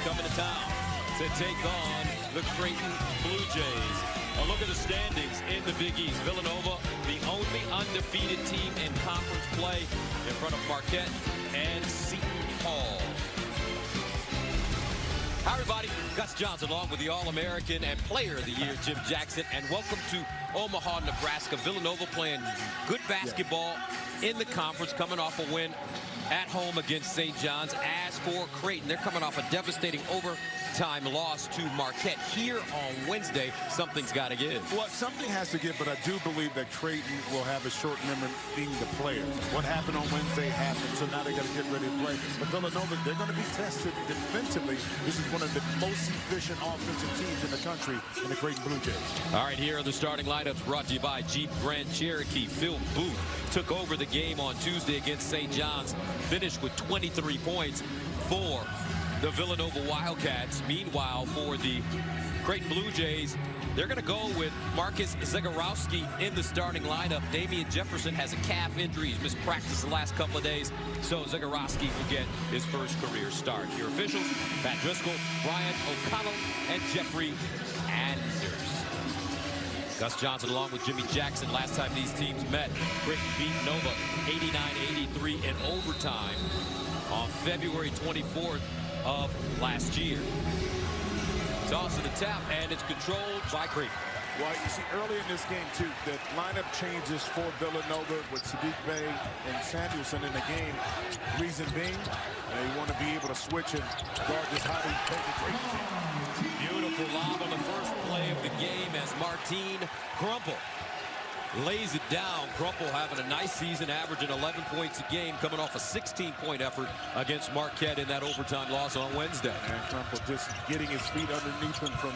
coming to town to take on the Creighton Blue Jays. A look at the standings in the Big East. Villanova, the only undefeated team in conference play, in front of Marquette and Seton Hall. Hi, everybody. Gus Johnson along with the All-American and Player of the Year, Jim Jackson. And welcome to Omaha, Nebraska. Villanova playing good basketball in the conference, coming off a win at home against St. John's. As for Creighton, they're coming off a devastating overtime loss to Marquette here on Wednesday. Something's got to give. Well, something has to give, but I do believe that Creighton will have a short memory being the players. What happened on Wednesday happened, so now they got to get ready to play. But Villanova, they're going to be tested defensively. This is one of the most efficient offensive teams in the country in the Creighton Blue Jays. All right, here are the starting lineups brought to you by Jeep Grand Cherokee. Phil Booth took over the game on Tuesday against St. John's, finished with 23 points for the Villanova Wildcats. Meanwhile, for the Creighton Blue Jays, they're going to go with Marcus Zagorowski in the starting lineup. Damian Jefferson has a calf injury. He's missed practice the last couple of days, so Zagorowski will get his first career start. Your officials, Pat Driscoll, Brian O'Connell, and Jeffrey Anders. Gus Johnson along with Jimmy Jackson. Last time these teams met, Creighton beat Nova 89-83 in overtime on February 24th of last year. Toss to the tap, and it's controlled by Creighton. Well, you see early in this game, too, the lineup changes for Villanova with Sadiq Bey and Samuelson in the game. Reason being, they want to be able to switch and guard this highly Creighton team. Beautiful lob on the first play of the game as Martine Crumple lays it down. Crumple having a nice season, averaging 11 points a game, coming off a 16-point effort against Marquette in that overtime loss on Wednesday. And Crumple just getting his feet underneath him from,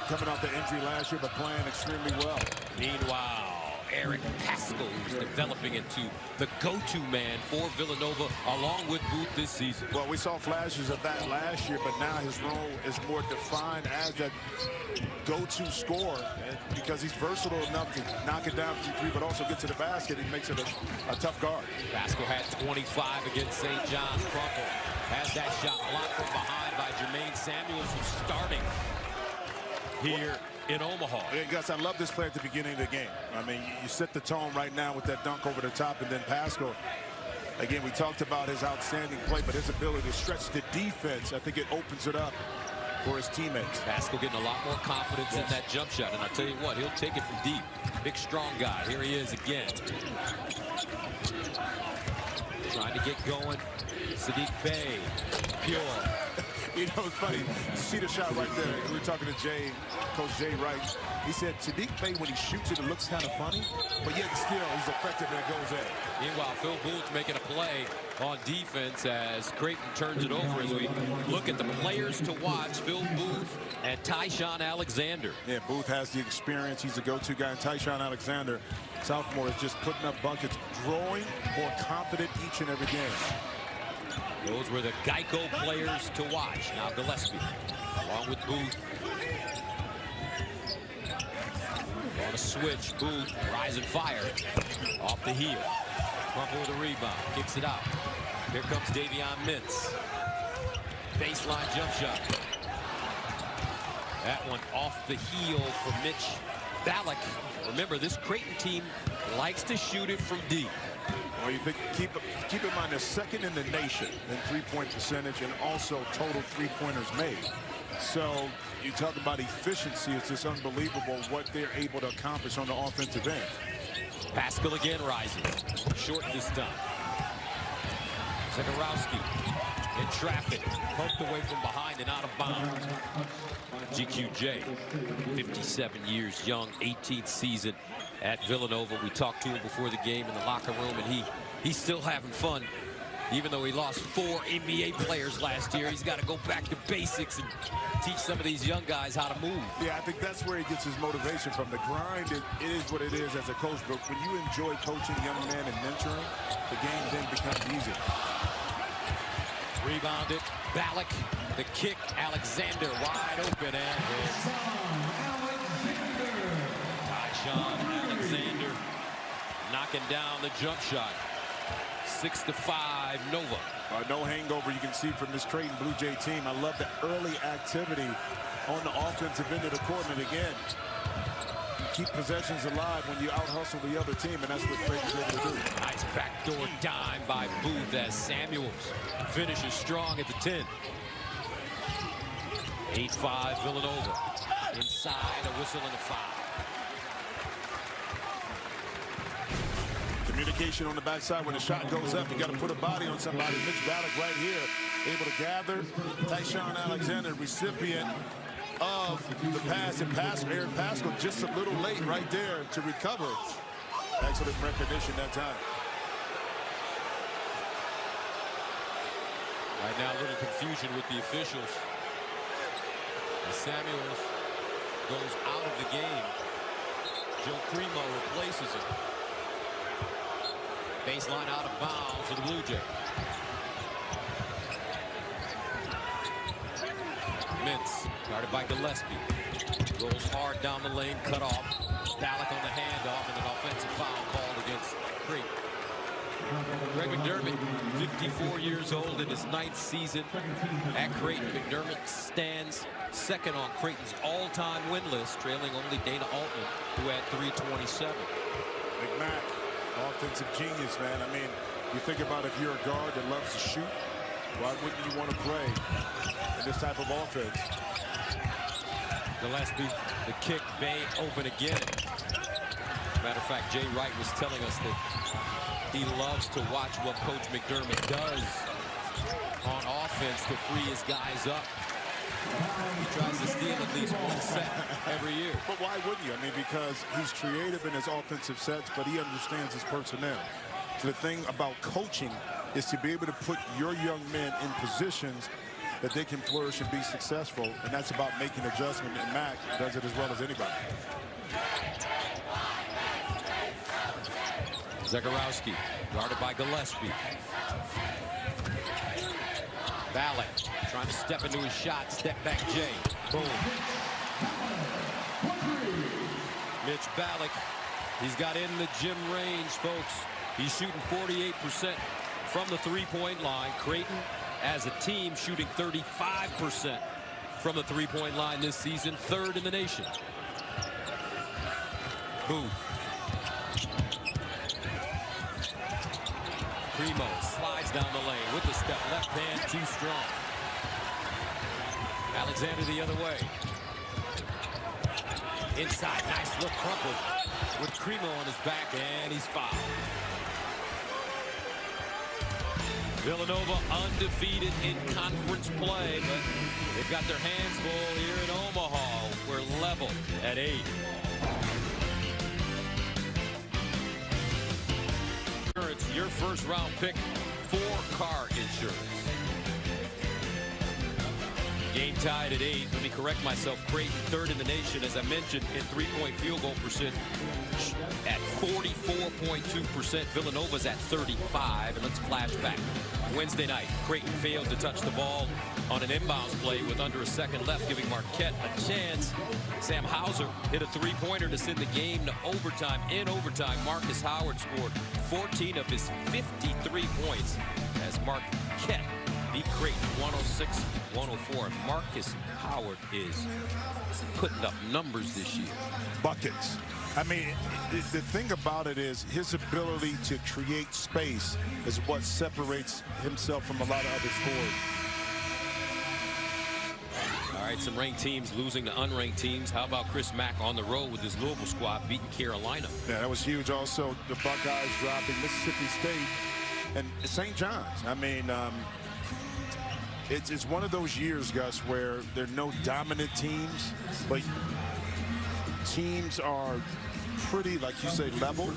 coming off the injury last year, but playing extremely well. Meanwhile, Eric Pascal, who's developing into the go-to man for Villanova, along with Booth this season. Well, we saw flashes of that last year, but now his role is more defined as that go-to scorer, because he's versatile enough to knock it down from three, but also get to the basket. He makes it a tough guard. Pascal had 25 against St. John's. Crumple has that shot blocked from behind by Jermaine Samuels, who's starting here in Omaha. Hey, Gus, I love this play at the beginning of the game. I mean, you set the tone right now with that dunk over the top, and then Pascal. Again, we talked about his outstanding play, but his ability to stretch the defense, I think it opens it up for his teammates. Pascal getting a lot more confidence in that jump shot, and I'll tell you what, he'll take it from deep. Big, strong guy. Here he is again. Trying to get going. Sadiq Bey, pure. It's funny. See the shot right there. We were talking to Coach Jay Wright. He said Sadiq Bey, when he shoots it, it looks kind of funny, but yet still he's effective and it goes in. Meanwhile, Phil Booth making a play on defense as Creighton turns it over. As we look at the players to watch, Phil Booth and Tyshawn Alexander. Yeah, Booth has the experience. He's a go-to guy. And Tyshawn Alexander, sophomore, is just putting up buckets, growing more confident each and every game. Those were the Geico players to watch. Now Gillespie, along with Booth. On a switch, Booth, rising fire, off the heel. Crumple with a rebound, kicks it out. Here comes Davion Mintz. Baseline jump shot. That one off the heel for Mitch Ballack. Remember, this Creighton team likes to shoot it from deep. Well, you think, keep in mind they're second in the nation in three-point percentage and also total three-pointers made. So you talk about efficiency. It's just unbelievable what they're able to accomplish on the offensive end. Pascal again rising. Short this time. Zagorowski in traffic. Poked away from behind and out of bounds. GQJ, 57 years young, 18th season at Villanova. We talked to him before the game in the locker room, and he's still having fun. Even though he lost 4 NBA players last year, he's got to go back to basics and teach some of these young guys how to move. Yeah, I think that's where he gets his motivation from. The grind, it is what it is as a coach. But when you enjoy coaching young men and mentoring, the game then becomes easy. Rebounded. Ballack, the kick. Alexander wide open and hits. Tyshawn Alexander knocking down the jump shot. 6-5 Nova. No hangover you can see from this Creighton Blue Jay team. I love the early activity on the offensive end of the court. And again, keep possessions alive when you out-hustle the other team, and that's what Creighton's able to do. Nice backdoor dime by Booth as Samuels finishes strong at the 10. 8-5 Villanova. Inside, a whistle and a foul. Communication on the backside when the shot goes up. You got to put a body on somebody. Mitch Ballack right here, able to gather. Tyshawn Alexander, recipient of the pass, and Aaron Pascal just a little late right there to recover. Excellent recognition that time. Right now, a little confusion with the officials. As Samuels goes out of the game. Joe Cremo replaces him. Baseline out of bounds for the Blue Jay. Mintz, guarded by Gillespie. Rolls hard down the lane, cut off. Ballack on the handoff, and an offensive foul called against Creighton. Greg McDermott, 54 years old in his 9th season at Creighton. McDermott stands second on Creighton's all-time win list, trailing only Dana Altman, who had 327. McMack, offensive genius, man. I mean, you think about if you're a guard that loves to shoot, why wouldn't you want to play in this type of offense? Gillespie, the kick, Bay open again. Matter of fact, Jay Wright was telling us that he loves to watch what Coach McDermott does on offense to free his guys up. He tries to steal at least one set every year. But why wouldn't you? I mean, because he's creative in his offensive sets, but he understands his personnel. So the thing about coaching is to be able to put your young men in positions that they can flourish and be successful, and that's about making adjustment, and Mac does it as well as anybody. Zegarowski, guarded by Gillespie. Ballack trying to step into his shot. Step back, Jay. Boom. Mitch Ballack, he's got in the gym range, folks. He's shooting 48% from the three-point line. Creighton, as a team, shooting 35% from the three-point line this season, 3rd in the nation. Booth. Cremo slides down the lane with the step. Left hand too strong. Alexander the other way. Inside, nice look, crumpled with Cremo on his back, and he's fouled. Villanova undefeated in conference play, but they've got their hands full here in Omaha. We're level at 8. Your first round pick for car insurance. Game tied at 8. Let me correct myself. Creighton 3rd in the nation, as I mentioned, in three-point field goal percent at 44.2%. Villanova's at 35. And let's flash back. Wednesday night, Creighton failed to touch the ball on an inbounds play with under a second left, giving Marquette a chance. Sam Hauser hit a three-pointer to send the game to overtime. In overtime, Marcus Howard scored 14 of his 53 points as Marquette beat Creighton 106-104. Marcus Howard is putting up numbers this year. Buckets. I mean, the thing about it is his ability to create space is what separates himself from a lot of other scorers. All right, some ranked teams losing to unranked teams. How about Chris Mack on the road with his Louisville squad beating Carolina? Yeah, that was huge. Also, the Buckeyes dropping Mississippi State and St. John's. I mean, it's one of those years, Gus, where there are no dominant teams, but teams are pretty, like you say, level.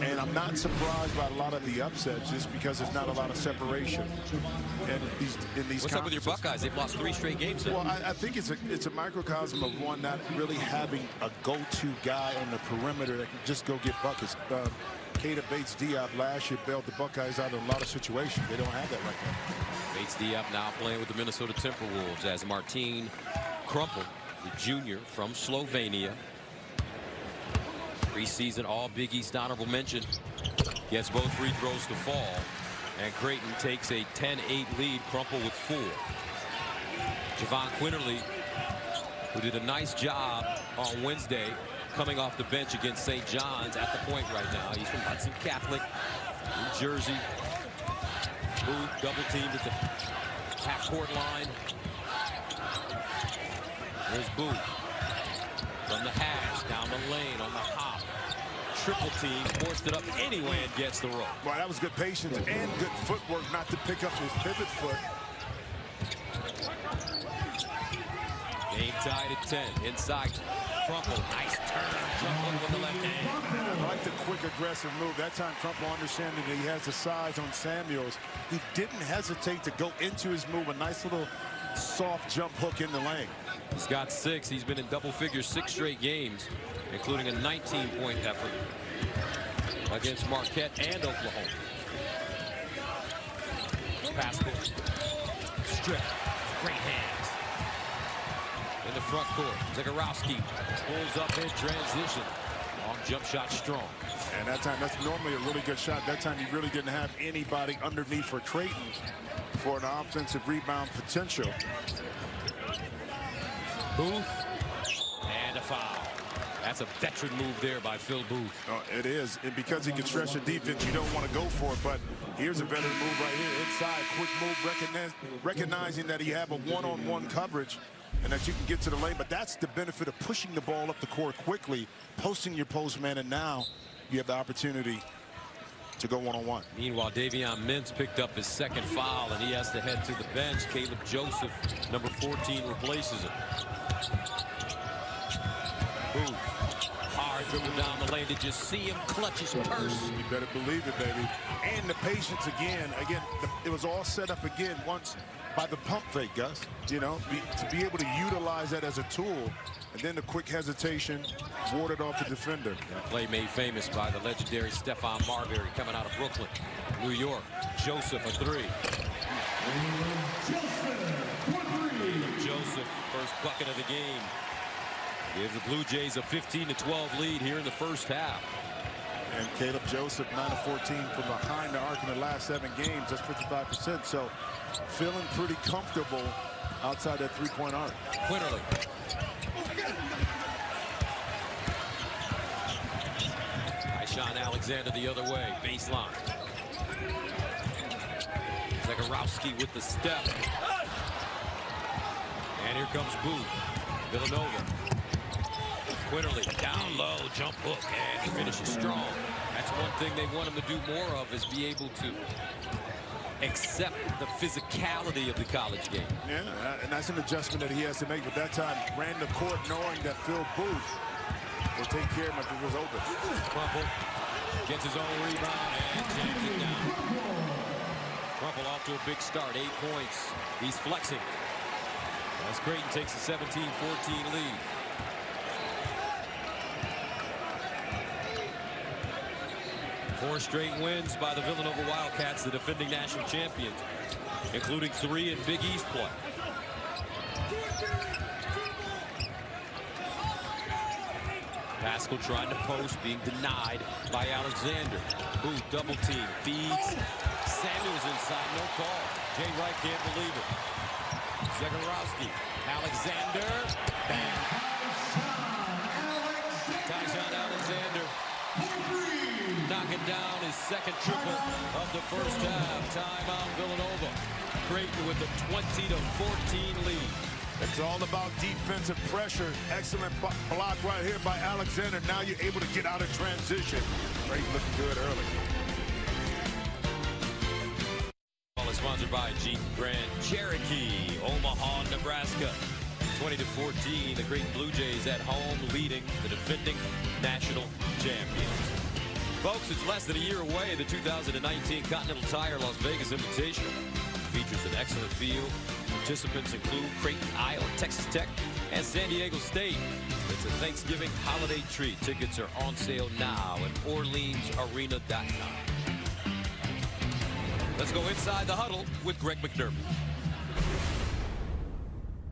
And I'm not surprised by a lot of the upsets just because there's not a lot of separation. And in these What's up with your Buckeyes? They've lost 3 straight games now. Well, I think it's a microcosm of one not really having a go-to guy on the perimeter that can just go get buckets. Keita Bates-Diop last year bailed the Buckeyes out of a lot of situations. They don't have that right now. Bates-Diop now playing with the Minnesota Timberwolves as Martin Crumpel, the junior from Slovenia. Preseason All Big East honorable mention. Gets both free throws to fall. And Creighton takes a 10-8 lead. Crumple with 4. Javon Quinterly, who did a nice job on Wednesday coming off the bench against St. John's, at the point right now. He's from Hudson Catholic, New Jersey. Booth double teamed at the half-court line. There's Booth from the hash, down the lane, on the hop. Triple team, forced it up anyway and gets the roll. Well, that was good patience and good footwork not to pick up his pivot foot. Game tied at 10. Inside, Crumple. Nice turn. Crumple with the left hand. I like the quick, aggressive move. That time, Crumple, understanding that he has the size on Samuels, he didn't hesitate to go into his move. A nice little soft jump hook in the lane. He's got 6. He's been in double figures 6 straight games, including a 19-point effort against Marquette and Oklahoma. Pascal. Strip. Great hands. In the front court, Zagorowski pulls up in transition. Long jump shot strong. And that time, that's normally a really good shot. That time, he really didn't have anybody underneath for Creighton for an offensive rebound potential. Booth. And a foul. That's a veteran move there by Phil Booth. Oh, it is. And because he can stretch the defense, you don't want to go for it. But here's a veteran move right here. Inside, quick move, recognizing that you have a one-on-one coverage and that you can get to the lane. But that's the benefit of pushing the ball up the court quickly, posting your postman, and now you have the opportunity to go one-on-one. Meanwhile, Davion Mintz picked up his 2nd foul, and he has to head to the bench. Caleb Joseph, number 14, replaces him. Booth. Hard dribble down the lane. Did you see him clutch his purse? You better believe it, baby. And the patience again. It was all set up again once by the pump fake, Gus. You know, to be able to utilize that as a tool. And then the quick hesitation, warded off the defender. That play made famous by the legendary Stephon Marbury coming out of Brooklyn, New York. Joseph, a 3. Joseph, first bucket of the game. Gives the Blue Jays a 15-12 lead here in the first half. And Caleb Joseph, 9 of 14 from behind the arc in the last 7 games. That's 55%. So feeling pretty comfortable outside that 3-point arc. Quinterly. Tyshawn Alexander the other way. Baseline. Zagorowski with the step. And here comes Booth. Villanova. Quinterly down low, jump hook, and he finishes strong. That's one thing they want him to do more of, is be able to accept the physicality of the college game. Yeah, and that's an adjustment that he has to make. But that time, ran the court knowing that Phil Booth will take care of him if it was open. Crumple gets his own rebound and jams it down. Crumple off to a big start, 8 points. He's flexing as Creighton takes a 17-14 lead. Four straight wins by the Villanova Wildcats, the defending national champions, including 3 in Big East play. Pascal trying to post, being denied by Alexander. Booth double team, feeds. Samuels inside, no call. Jay Wright can't believe it. Zagorowski, Alexander, bang. Tyshawn Alexander knocking down his 2nd triple of the first half. Timeout Villanova. Creighton with a 20-14 lead. It's all about defensive pressure. Excellent block right here by Alexander. Now you're able to get out of transition. Creighton looking good early. Ball is sponsored by Jeep Grand Cherokee, Omaha, Nebraska. 20-14, the Creighton Blue Jays at home leading the defending national champions. Folks, it's less than a year away. The 2019 Continental Tire Las Vegas Invitational features an excellent field. Participants include Creighton, Iowa, Texas Tech, and San Diego State. It's a Thanksgiving holiday treat. Tickets are on sale now at OrleansArena.com. Let's go inside the huddle with Greg McDermott.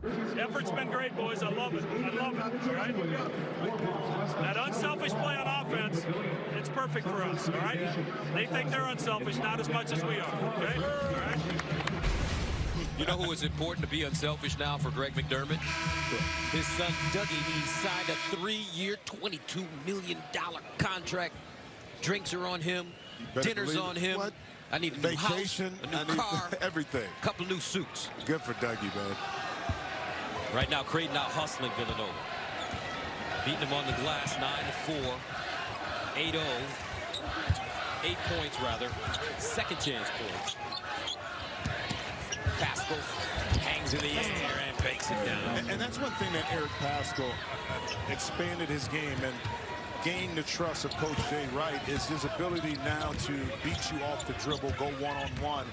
The effort's been great, boys. I love it. I love it. All right? That unselfish play on offense, it's perfect for us. All right? They think they're unselfish, not as much as we are. Okay? All right? You know who is important to be unselfish now for Greg McDermott? His son, Dougie. He signed a 3-year, $22 million contract. Drinks are on him. Dinner's on him. What? I need a vacation, new house, a new car, everything. A couple new suits. Good for Dougie, man. Right now, Creighton out hustling Villanova. Beating them on the glass, 9-4, 8-0, 8 points rather, second chance points. Pascal hangs in the air and bakes it down. And that's one thing that Eric Pascal expanded his game and gained the trust of Coach Jay Wright is his ability now to beat you off the dribble, go one-on-one.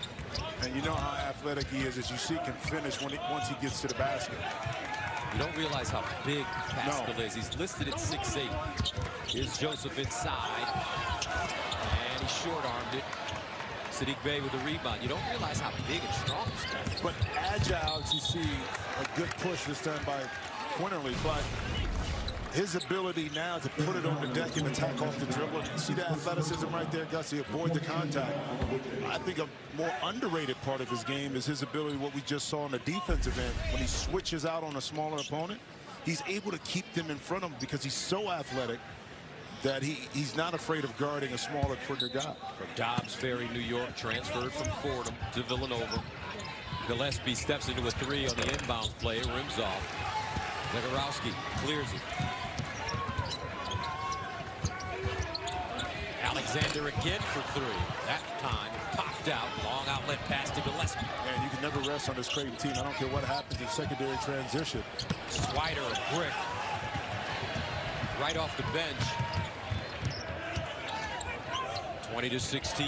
And you know how athletic he is, as you see, can finish once he gets to the basket. You don't realize how big Pascal is. He's listed at 6'8". Here's Joseph inside. And he short-armed it. Saddiq Bey with the rebound. You don't realize how big and strong this guy is. But agile, as you see, a good push this time by Quinterly. But his ability now to put it on the deck and attack off the dribble. See the athleticism right there, Gus? He avoid the contact. I think a more underrated part of his game is his ability, what we just saw on the defensive end, when he switches out on a smaller opponent. He's able to keep them in front of him because he's so athletic that he's not afraid of guarding a smaller, quicker guy. From Dobbs Ferry, New York, transferred from Fordham to Villanova. Gillespie steps into a 3 on the inbounds play, rims off. Zagorowski clears it. Alexander again for 3. That time popped out. Long outlet pass to Gillespie. And you can never rest on this Creighton team. I don't care what happens in secondary transition. Swider a brick. Right off the bench. 20-16.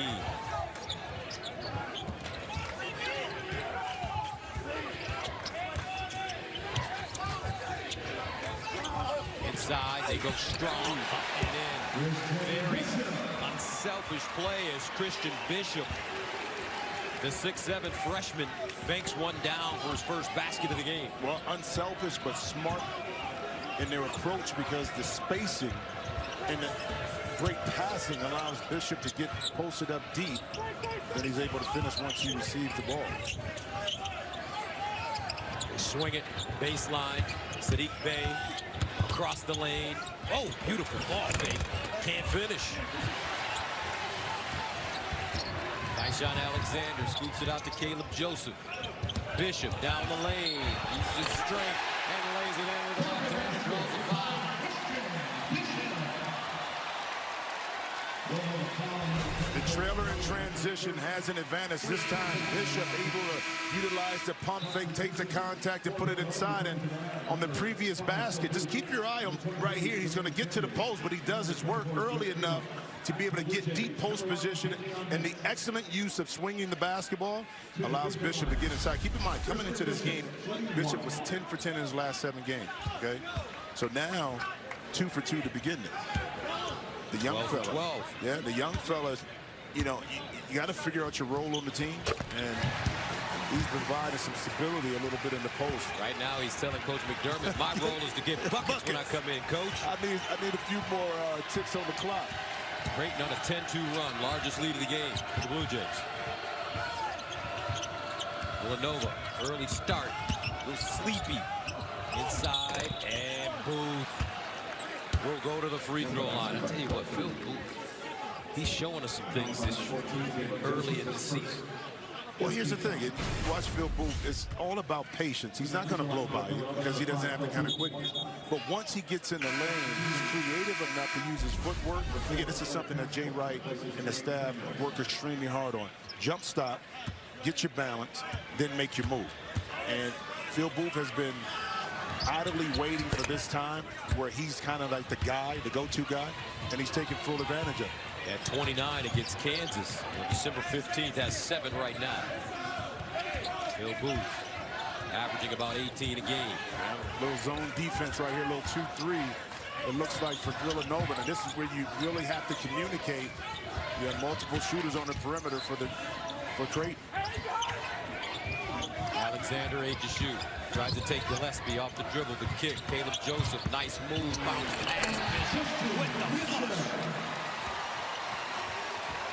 Inside, they go strong. And in. Very unselfish play as Christian Bishop, the 6'7" freshman, banks one down for his first basket of the game. Well, unselfish but smart in their approach, because the spacing and the great passing allows Bishop to get posted up deep. Then he's able to finish once he receives the ball. They swing it, baseline. Saddiq Bey across the lane. Oh, beautiful ball fake. Can't finish. Tyshawn Alexander scoops it out to Caleb Joseph. Bishop down the lane. Uses his strength and lays it in with the left hand and draws the foul. The trailer in transition has an advantage. This time, Bishop able to utilize the pump fake, take the contact, and put it inside. And on the previous basket, just keep your eye on right here. He's going to get to the post, but he does his work early enough to be able to get deep post position. And the excellent use of swinging the basketball allows Bishop to get inside. Keep in mind, coming into this game, Bishop was 10 for 10 in his last 7 games. Okay, so now 2 for 2 to begin this. The young fella. 12. Yeah, the young fellas, you know, you got to figure out your role on the team, and he's providing some stability a little bit in the post. Right now, he's telling Coach McDermott, my role is to get buckets when I come in, Coach. I need a few more ticks on the clock. Creighton on a 10-2 run, largest lead of the game for the Blue Jays. Villanova, early start, a little sleepy. Inside, and Booth will go to the free throw line. I'll tell you what, Phil Booth, he's showing us some things this early in the season. Well, here's the thing. Watch Phil Booth. It's all about patience. He's not going to blow by you because he doesn't have the kind of quickness. But once he gets in the lane, he's creative enough to use his footwork. Again, this is something that Jay Wright and the staff work extremely hard on. Jump stop, get your balance, then make your move. And Phil Booth has been idly waiting for this time where he's kind of like the guy, the go-to guy, and he's taking full advantage of it. At 29 against Kansas on December 15th, has 7 right now. Phil Booth averaging about 18 a game. Little zone defense right here, little 2-3. It looks like for Villanova, and this is where you really have to communicate. You have multiple shooters on the perimeter for Creighton. Alexander 8 to shoot. Tries to take Gillespie off the dribble, the kick. Caleb Joseph, nice move, bounce pass. Bishop with the flush.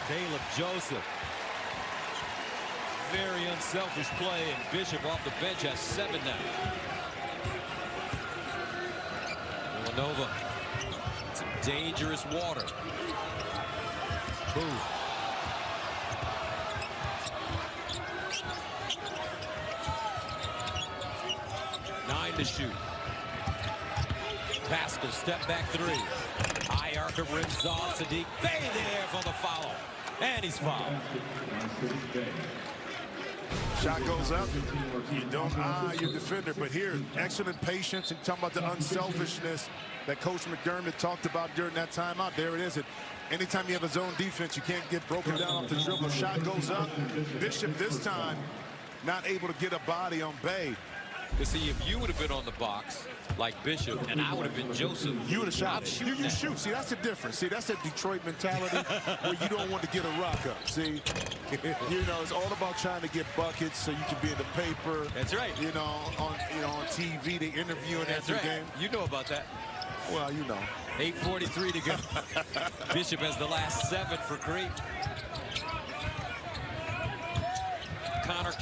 Caleb Joseph. Very unselfish play, and Bishop off the bench has 7 now. Villanova, some dangerous water. Booth. To shoot. Pascal step back 3. High arc of rims off. Sadiq Bey there for the foul. And he's fouled. Shot goes up. You don't your defender. But here, excellent patience and talking about the unselfishness that Coach McDermott talked about during that timeout. There it is. Anytime you have a zone defense, you can't get broken down off the dribble. Shot goes up. Bishop this time not able to get a body on Bey. To see if you would have been on the box like Bishop and I would have been Joseph, you would have shot. You shoot. See, that's the difference. See, that's that Detroit mentality where you don't want to get a rock up. See, you know, it's all about trying to get buckets so you can be in the paper. That's right. You know, on TV, they interviewing after the game. You know about that. Well, you know. 8:43 to go. Bishop has the last 7 for Creighton. Connor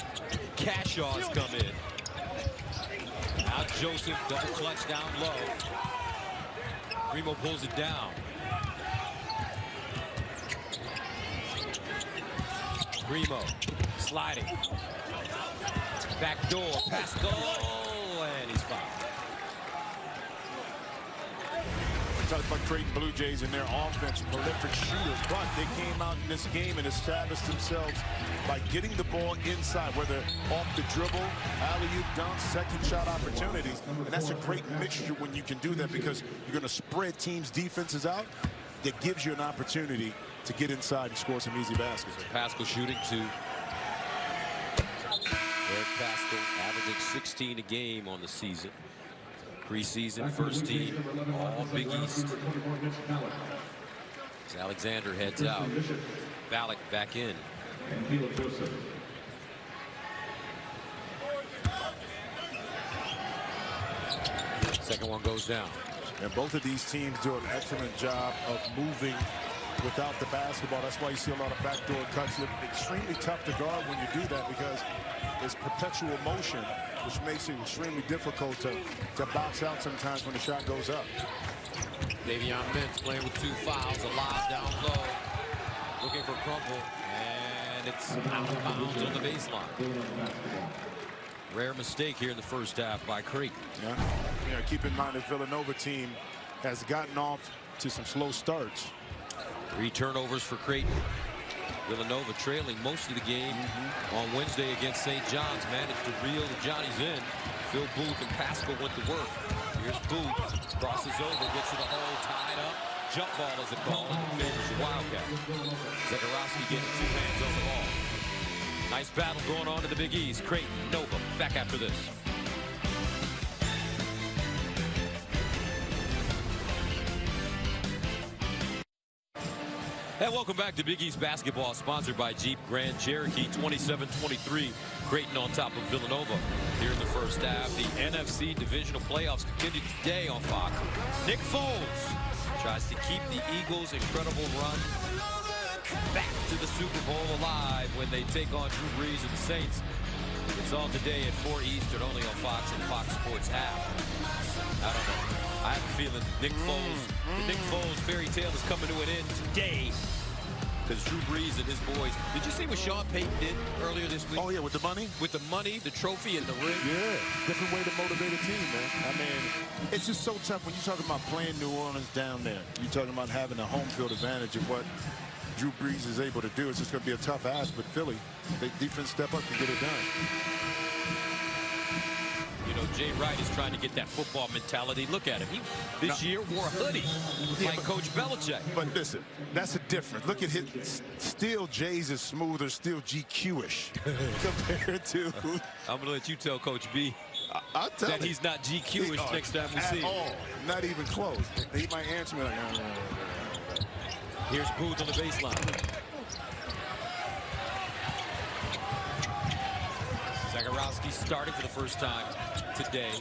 Cashaw's come in. Now Joseph, double clutch down low. Primo pulls it down. Primo sliding. Back door, Pascal, and he's fouled. We talked about Creighton Blue Jays and their offense, prolific shooters, but they came out in this game and established themselves by getting the ball inside, whether off the dribble, alley-oop dunks, second shot opportunities. And that's a great mixture when you can do that, because you're going to spread teams' defenses out. That gives you an opportunity to get inside and score some easy baskets. Pascal shooting 2. Eric Pascal averaging 16 a game on the season. Preseason, first team, all Big East. As Alexander heads out, Ballack back in. Second one goes down. And both of these teams do an excellent job of moving without the basketball. That's why you see a lot of backdoor cuts. Look extremely tough to guard when you do that, because it's perpetual motion, which makes it extremely difficult to box out sometimes when the shot goes up. Davion Mintz playing with 2 fouls, alive down low, looking for Crumple, and it's out of bounds on the baseline. Rare mistake here in the first half by Creighton. Yeah. Keep in mind, this Villanova team has gotten off to some slow starts. 3 turnovers for Creighton. Villanova trailing most of the game on Wednesday against St. John's. Managed to reel the Johnnies in. Phil Booth and Pascal went to work. Here's Booth. Crosses over, gets to the hole, tied up. Jump ball is a call, and favors the Wildcat. Zegarowski getting 2 hands on the ball. Nice battle going on in the Big East. Creighton, Nova, back after this. And welcome back to Big East Basketball, sponsored by Jeep Grand Cherokee. 27-23, Creighton on top of Villanova here in the first half. The NFC Divisional Playoffs continue today on Fox. Nick Foles tries to keep the Eagles' incredible run back to the Super Bowl alive when they take on Drew Brees and the Saints. It's all today at 4 Eastern, only on Fox and Fox Sports app. I don't know. I have a feeling the Nick Foles fairy tale is coming to an end today, because Drew Brees and his boys. Did you see what Sean Payton did earlier this week? Oh, yeah, with the money? With the money, the trophy, and the ring. Yeah, different way to motivate a team, man. I mean, it's just so tough when you're talking about playing New Orleans down there. You're talking about having a home field advantage of what Drew Brees is able to do. It's just going to be a tough ask, but Philly, the defense step up and get it done. You know, Jay Wright is trying to get that football mentality. Look at him. He this year wore a hoodie like Coach Belichick. But listen, that's a difference. Look at his. Still, Jay's is smoother, still GQ-ish compared to. I'm going to let you tell Coach B I'll tell that he's not GQ-ish next time we see him. At all. Not even close. He might answer me like, Here's Booth on the baseline. Zegarowski starting for the first time today.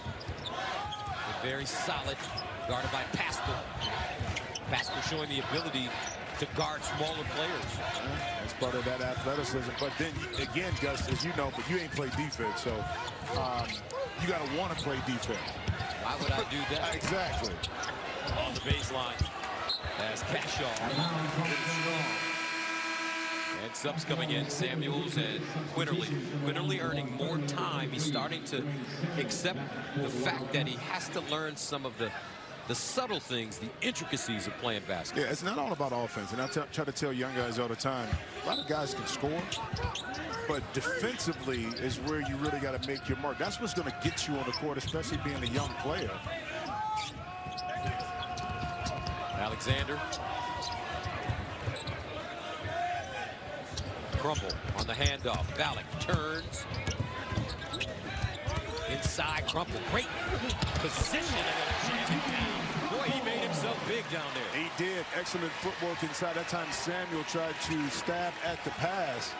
Very solid, guarded by Pascal. Pascal showing the ability to guard smaller players. That's part of that athleticism. But then, again, Gus, as you know, but you ain't played defense, so you got to want to play defense. Why would I do that? Exactly. On the baseline, as Cashaw. And subs coming in, Samuels and Quinterly. Quinterly earning more time. He's starting to accept the fact that he has to learn some of the subtle things, the intricacies of playing basketball. Yeah, it's not all about offense. And I try to tell young guys all the time, a lot of guys can score, but defensively is where you really got to make your mark. That's what's going to get you on the court, especially being a young player. Alexander. Crumble on the handoff. Ballack turns. Inside, Crumble. Great position and jamming down. Boy, he made himself big down there. He did. Excellent footwork inside. That time Samuel tried to stab at the pass,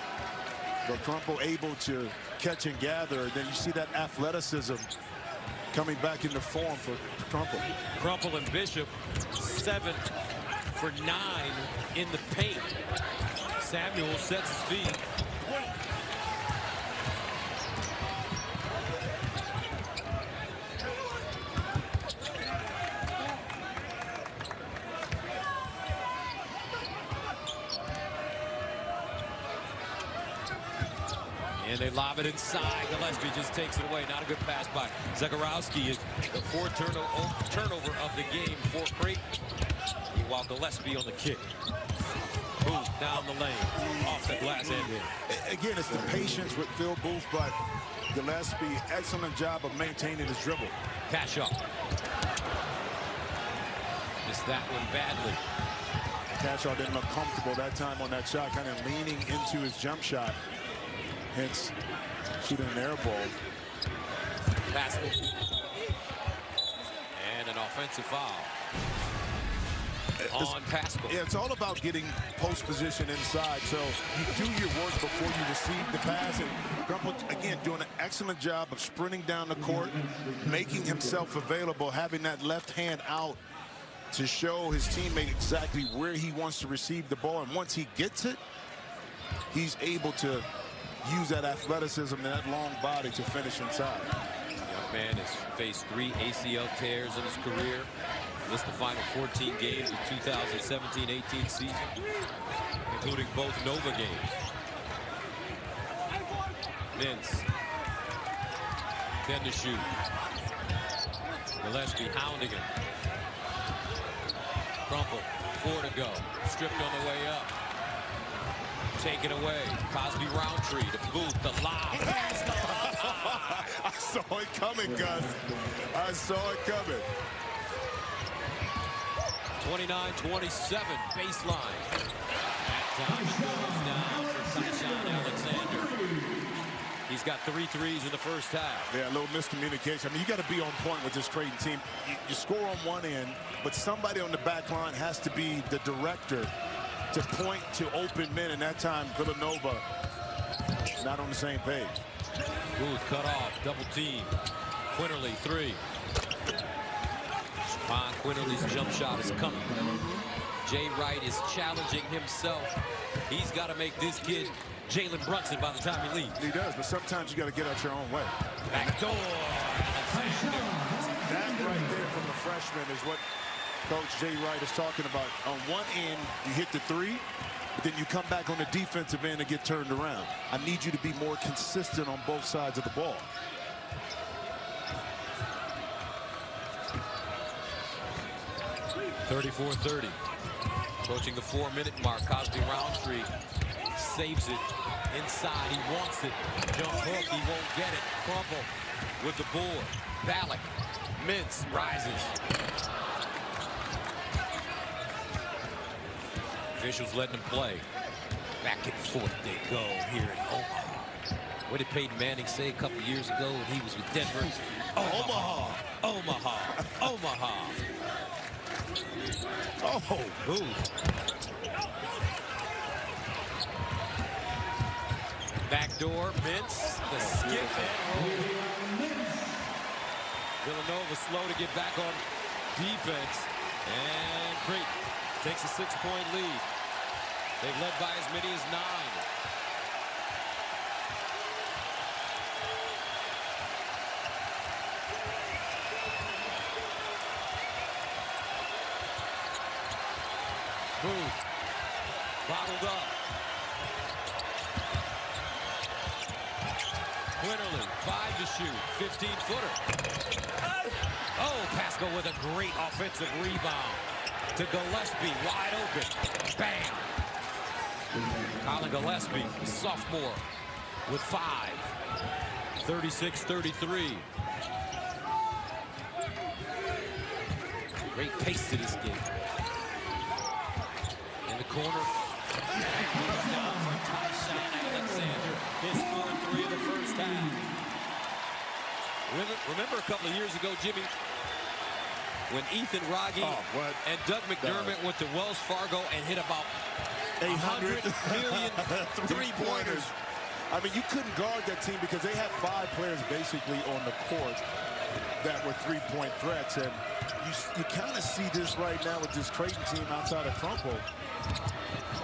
but Crumble able to catch and gather. And then you see that athleticism coming back into form for Crumble. Crumble and Bishop 7 for 9 in the paint. Samuel sets his feet. And they lob it inside. Gillespie just takes it away. Not a good pass by Zegarowski. Is the fourth turnover of the game for Creighton. While Gillespie on the kick. Booth down the lane. Off the glass end. Again, it's the patience with Phil Booth, but Gillespie, excellent job of maintaining his dribble. Cashaw. Missed that one badly. Cashaw didn't look comfortable that time on that shot, kind of leaning into his jump shot. Hence, shooting an air ball. Pascal. And an offensive foul. On Pascal. Yeah, it's all about getting post position inside. So you do your work before you receive the pass. And Crumble, again, doing an excellent job of sprinting down the court, making himself available, having that left hand out to show his teammate exactly where he wants to receive the ball. And once he gets it, he's able to use that athleticism and that long body to finish inside. The young man has faced 3 ACL tears in his career. Missed the final 14 games of 2017-18 season, including both Nova games. Mintz. Then to shoot. Gillespie hounding him. Crumple. 4 to go. Stripped on the way up. Taken away. Cosby Roundtree to Booth. The lob. I saw it coming, Gus. I saw it coming. 29-27 baseline. That time it goes down for Tyshawn Alexander. He's got 3 threes in the first half. Yeah, a little miscommunication. I mean, you got to be on point with this Creighton team. You score on one end, but somebody on the back line has to be the director to point to open men, and that time Villanova not on the same page. Booth cut off, double team. Quinterly 3. Ron Quinterly's jump shot is coming. Jay Wright is challenging himself. He's got to make this kid Jalen Brunson by the time he leaves. He does, but sometimes you got to get out your own way. Back door. That right there from the freshman is what Coach Jay Wright is talking about. On one end, you hit the 3, but then you come back on the defensive end and get turned around. I need you to be more consistent on both sides of the ball. .34-30. Approaching the 4-minute mark. Cosby Roundtree saves it inside. He wants it. Jump hook. He won't get it. Crumble with the board. Ballack. Mintz rises. Officials letting him play. Back and forth they go here in Omaha. What did Peyton Manning say a couple years ago when he was with Denver? Omaha. Omaha. Omaha. Oh, Booth. Back Backdoor, Mintz, the skip and roll. Villanova slow to get back on defense. And Creighton takes a 6-point lead. They've led by as many as 9. Boom. Bottled up. Quinterly, 5 to shoot, 15-footer. Oh, Pascal with a great offensive rebound to Gillespie, wide open. Bam! Colin Gillespie, sophomore, with 5. 36-33. Great pace to this game. In the corner. Down from Tyson Alexander. His 4-3 in the first half. Remember a couple of years ago, Jimmy, when Ethan Wragge and Doug McDermott went to Wells Fargo and hit about 800 million three-pointers. I mean, you couldn't guard that team because they had 5 players basically on the court that were three-point threats. And you kind of see this right now with this Creighton team outside of Crumple.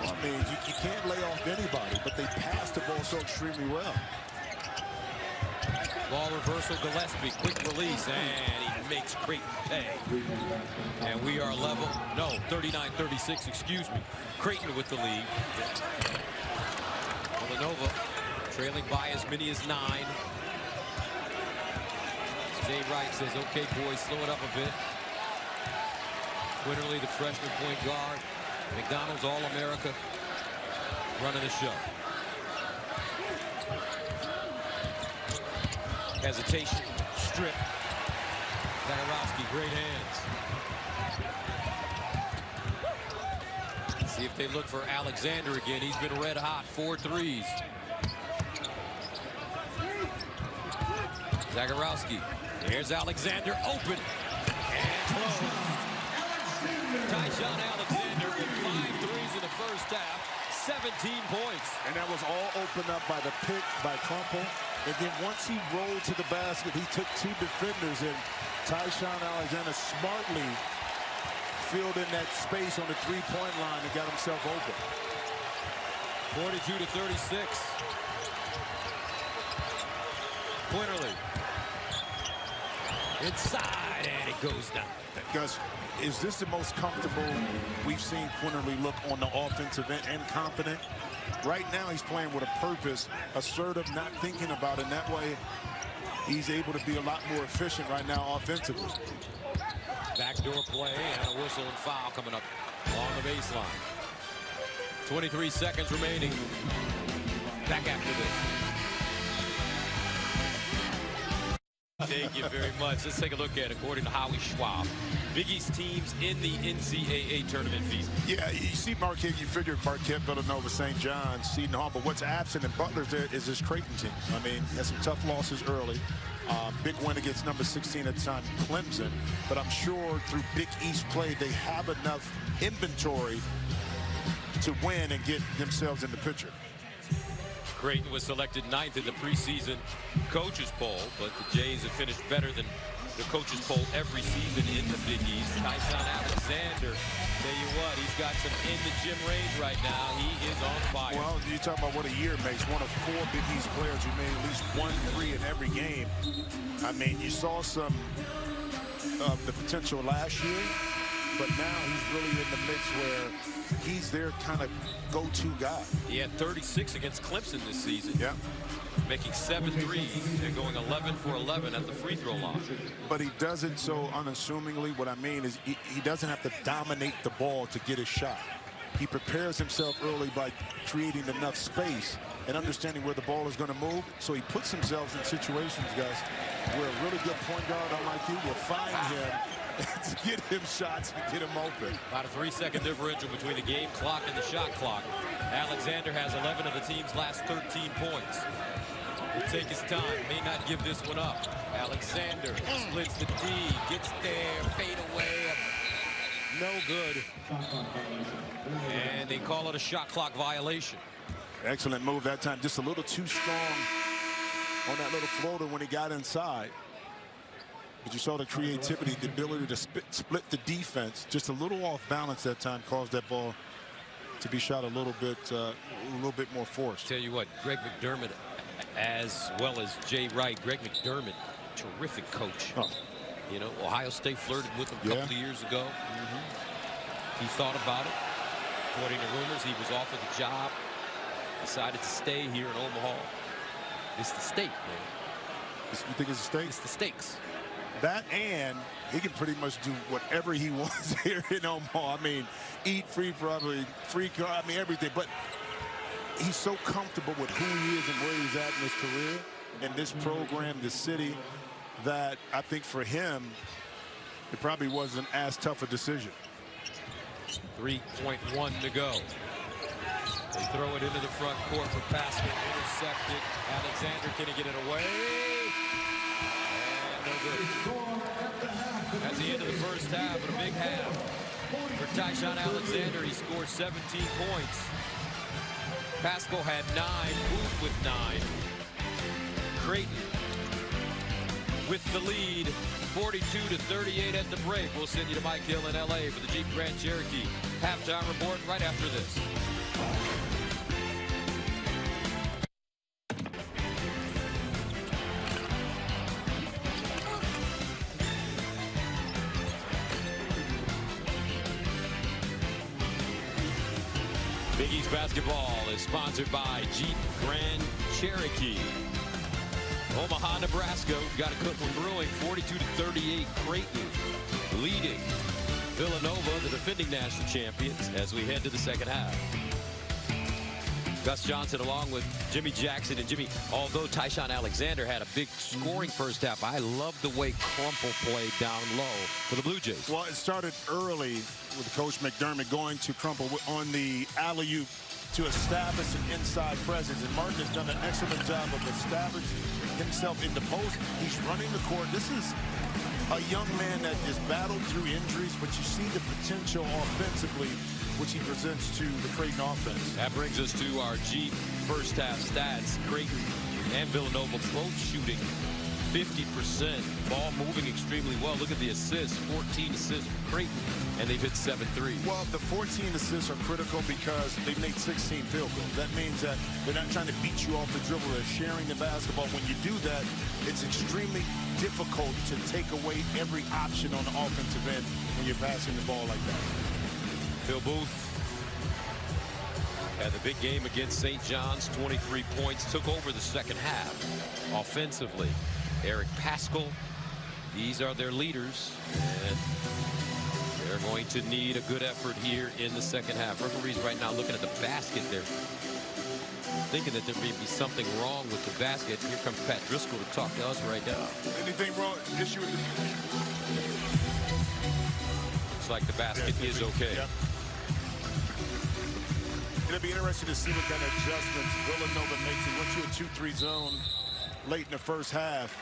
I mean, you can't lay off anybody, but they pass the ball so extremely well. Ball reversal, Gillespie, quick release, and he makes Creighton pay. And we are level, no, 39-36, excuse me. Creighton with the lead. Villanova trailing by as many as 9. Jay Wright says, okay, boys, slow it up a bit. Quinterly, the freshman point guard. McDonald's All-America running the show. Hesitation, strip. Zagarowski, great hands. See if they look for Alexander again. He's been red hot, 4 threes. Zagarowski, here's Alexander, open and closed. Tyson Alexander with 5 threes in the first half, 17 points. And that was all opened up by the pick by Crumple. And then once he rolled to the basket, he took 2 defenders, and Tyson Alexander smartly filled in that space on the 3-point line and got himself open. 42-36. Quinterly. Inside, and it goes down. Gus, is this the most comfortable we've seen Quinterly look on the offensive end and confident? Right now, he's playing with a purpose, assertive, not thinking about it. And that way, he's able to be a lot more efficient right now offensively. Backdoor play and a whistle and foul coming up along the baseline. 23 seconds remaining. Back after this. Thank you very much. Let's take a look at it. According to Howie Schwab, Big East teams in the NCAA tournament fees. Yeah, you see Marquette, you figure Marquette, Villanova, St. John's, Seton Hall, but what's absent in Butler's there is this Creighton team. I mean, had some tough losses early. Big win against number 16 at the time, Clemson. But I'm sure through Big East play, they have enough inventory to win and get themselves in the picture. Creighton was selected 9th in the preseason coaches poll, but the Jays have finished better than the coaches poll every season in the Big East. Tyson Alexander, tell you what, he's got some in the gym range right now. He is on fire. Well, you talk about what a year makes. One of 4 Big East players who made at least 1 3 in every game. I mean, you saw some of the potential last year, but now he's really in the mix where he's their kind of go-to guy. He had 36 against Clemson this season. Yeah. Making 7 threes and going 11 for 11 at the free throw line. But he does it so unassumingly. What I mean is he doesn't have to dominate the ball to get his shot. He prepares himself early by creating enough space and understanding where the ball is going to move. So he puts himself in situations, guys, where a really good point guard unlike you will find him to get him shots and get him open. About a 3-second differential between the game clock and the shot clock. Alexander has 11 of the team's last 13 points. Will take his time, may not give this one up. Alexander splits the D, gets there, fade away, no good. And they call it a shot clock violation. Excellent move that time. Just a little too strong on that little floater when he got inside. But you saw the creativity, the ability to split the defense. Just a little off balance that time caused that ball to be shot a little bit more forced. Tell you what, Greg McDermott, as well as Jay Wright, Greg McDermott, terrific coach. Oh. You know, Ohio State flirted with him a couple of years ago. He thought about it. According to rumors, he was offered the job. Decided to stay here in Omaha. It's the stake, man. You think it's a stake? It's the stakes. That, and he can pretty much do whatever he wants here in Omaha. I mean, eat free, probably free car. I mean, everything. But he's so comfortable with who he is and where he's at in his career, and this program, this city, that I think for him, it probably wasn't as tough a decision. 3.1 to go. They throw it into the front court for Pascal. Intercepted. Alexander, can he get it away? And no good. That's the end of the first half, but a big half. For Tyshawn Alexander, he scored 17 points. Pascal had 9. Booth with 9. Creighton with the lead, 42-38 at the break. We'll send you to Mike Hill in LA for the Jeep Grand Cherokee halftime report right after this. Big East basketball is sponsored by Jeep Grand Cherokee. Omaha, Nebraska, got a quick one brewing, 42-38. Creighton leading Villanova, the defending national champions, as we head to the second half. Gus Johnson along with Jimmy Jackson. And Jimmy, although Tyshawn Alexander had a big scoring first half, I love the way Crumple played down low for the Blue Jays. Well, it started early with Coach McDermott going to Crumple on the alley-oop to establish an inside presence. And Martin has done an excellent job of establishing himself in the post. He's running the court. This is a young man that just battled through injuries, but you see the potential offensively which he presents to the Creighton offense. That brings us to our Jeep first half stats. Creighton and Villanova both shooting 50%. Ball moving extremely well. Look at the assists. 14 assists for Creighton, and they've hit 7 threes. Well, the 14 assists are critical because they made 16 field goals. That means that they're not trying to beat you off the dribble. They're sharing the basketball. When you do that, it's extremely difficult to take away every option on the offensive end when you're passing the ball like that. Phil Booth had the big game against St. John's, 23 points, took over the second half offensively. Eric Pascal, these are their leaders, and they're going to need a good effort here in the second half. Referees right now looking at the basket. They're thinking that there may be something wrong with the basket. Here comes Pat Driscoll to talk to us right now. Anything wrong? Issue with the... Looks like the basket is okay. Yep. It'll be interesting to see what kind of adjustments Villanova makes. They went to a 2-3 zone late in the first half,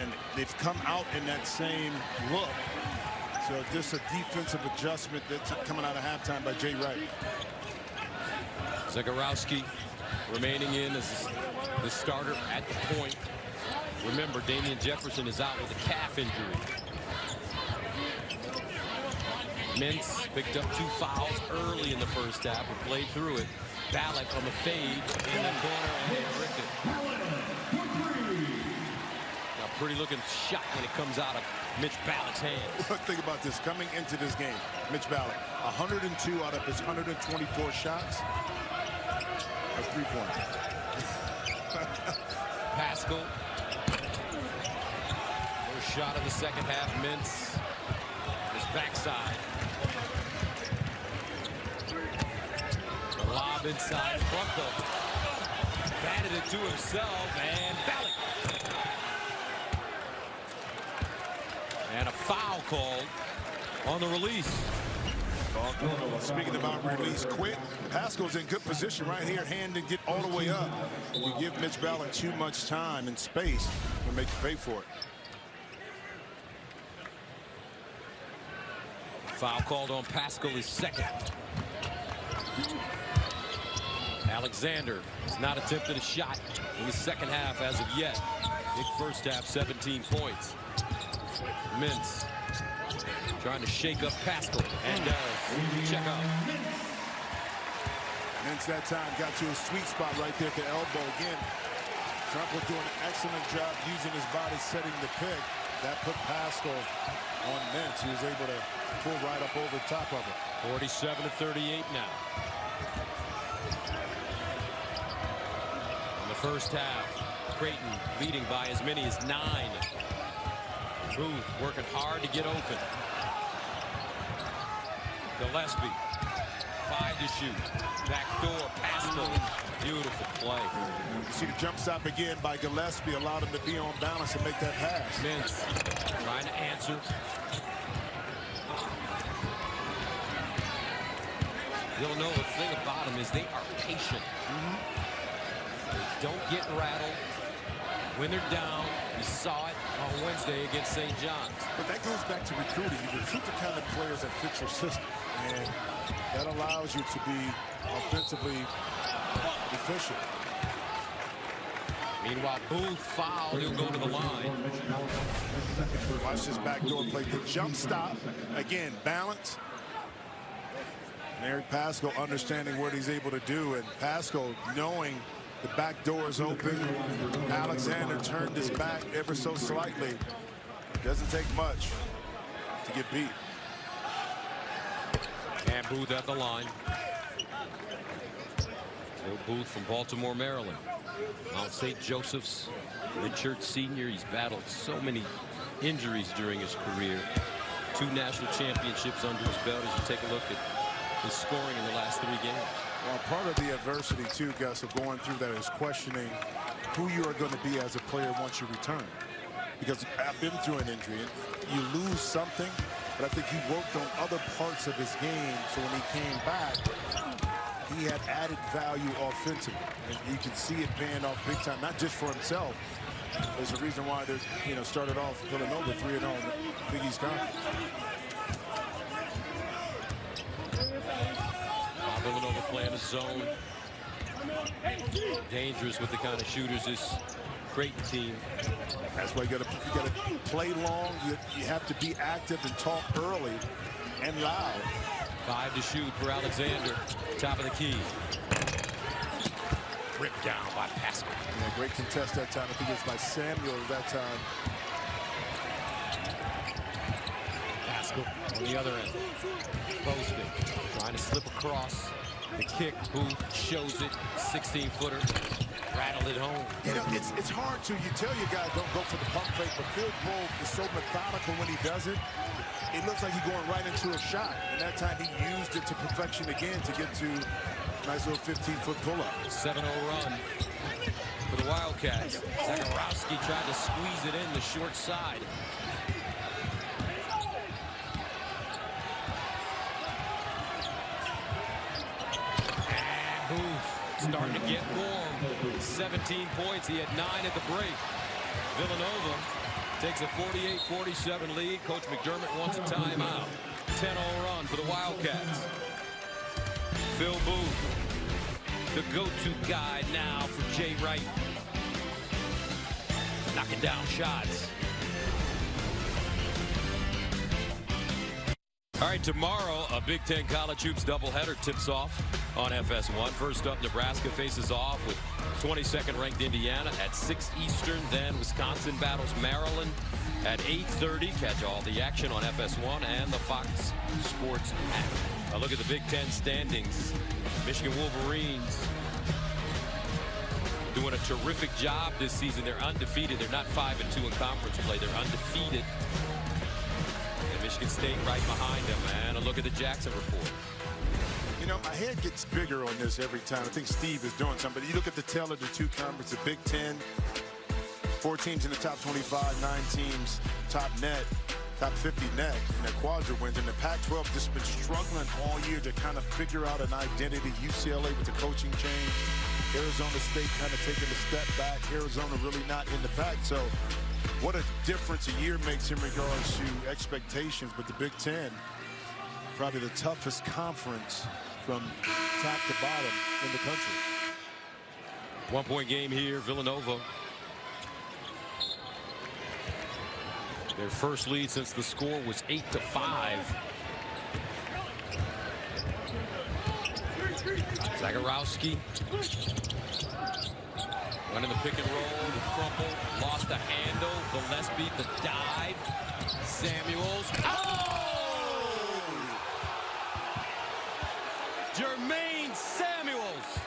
and they've come out in that same look. So just a defensive adjustment that's coming out of halftime by Jay Wright. Zagorowski remaining in as the starter at the point. Remember, Damian Jefferson is out with a calf injury. Mintz picked up 2 fouls early in the first half and played through it. Ballack on the fade in the corner and ripped it. Now, pretty looking shot when it comes out of Mitch Ballack's hands. Think about this. Coming into this game, Mitch Ballack, 102 out of his 124 shots are 3-pointers. Pascal. First shot of the second half. Mintz. His backside. The lob inside. Crumple batted it to himself, and Ballack. And a foul called on the release. Speaking about release quick, Pascal's in good position right here, hand and get all the way up. You give Mitch Ballack too much time and space to make you pay for it. Foul called on Pascal is second. Alexander has not attempted a shot in the second half as of yet. Big first half, 17 points. Mintz trying to shake up Pascal, and check out. Mintz that time got to a sweet spot right there at the elbow. Again, Trump doing an excellent job using his body, setting the pick. That put Pascal on Mintz. He was able to pull right up over the top of it. 47-38 now. In the first half, Creighton leading by as many as 9. Booth working hard to get open. Gillespie, 5 to shoot. Back door, Pascal. Beautiful play. You see the jump stop again by Gillespie, allowed him to be on balance and make that pass. Mintz trying to answer. Villanova, the thing about them is they are patient. They don't get rattled when they're down. We saw it on Wednesday against St. John's. But that goes back to recruiting. You recruit the kind of players that fit your system, and that allows you to be offensively efficient. Meanwhile, Booth fouled. He'll go to the line. Watch this backdoor play. The jump stop. Again, balance. And Eric Pascal understanding what he's able to do, and Pascal knowing the back door is open. Alexander turned his back ever so slightly. Doesn't take much to get beat. And Booth at the line. Phil Booth from Baltimore, Maryland. Mount St. Joseph's redshirt senior. He's battled so many injuries during his career. 2 national championships under his belt as you take a look at his scoring in the last 3 games. Well, part of the adversity, too, Gus, of going through that is questioning who you are going to be as a player once you return. Because I've been through an injury, and you lose something, but I think he worked on other parts of his game, so when he came back, he had added value offensively. And you can see it paying off big time, not just for himself. There's a reason why they started off Villanova 3-0 in the Big East Conference. Villanova playing a zone. Dangerous with the kind of shooters this Creighton team. That's why you got to play long. You have to be active and talk early and loud. 5 to shoot for Alexander. Top of the key. Ripped down by Pascal. Yeah, great contest that time. I think it was by Samuel that time. Pascal on the other end. Posting. Trying to slip across. The kick. Booth shows it. 16-footer. Rattled it home. You know, it's hard to. You tell your guys don't go for the pump fake, but Phil Grove is so methodical when he does it. It looks like he's going right into a shot. And that time he used it to perfection again to get to a nice little 15-foot pull-up. 7-0 run for the Wildcats. Zagorowski tried to squeeze it in the short side. And Booth starting to get warm. 17 points. He had 9 at the break. Villanova takes a 48-47 lead. Coach McDermott wants a timeout. 10-0 run for the Wildcats. Phil Booth, the go-to guy now for Jay Wright. Knocking down shots. All right, tomorrow, a Big Ten College Hoops doubleheader tips off on FS1. First up, Nebraska faces off with 22nd ranked Indiana at 6 Eastern. Then Wisconsin battles Maryland at 8:30. Catch all the action on FS1 and the Fox Sports app. A look at the Big Ten standings. Michigan Wolverines doing a terrific job this season. They're undefeated. They're not 5-2 in conference play. They're undefeated. And Michigan State right behind them. And a look at the Jackson report. You know, my head gets bigger on this every time. I think Steve is doing something. But you look at the tale of the 2 conferences, the Big Ten, 4 teams in the top 25, 9 teams top net, top 50 net, and their quadra wins. And the Pac-12 just been struggling all year to kind of figure out an identity. UCLA with the coaching change. Arizona State kind of taking a step back. Arizona really not in the pack. So what a difference a year makes in regards to expectations. But the Big Ten, probably the toughest conference from top to bottom in the country. 1-point game here, Villanova. Their first lead since the score was 8-5. Zagorowski running the pick and roll with Crumple, lost the handle. Gillespie, the dive. Samuels. Oh! Jermaine Samuels.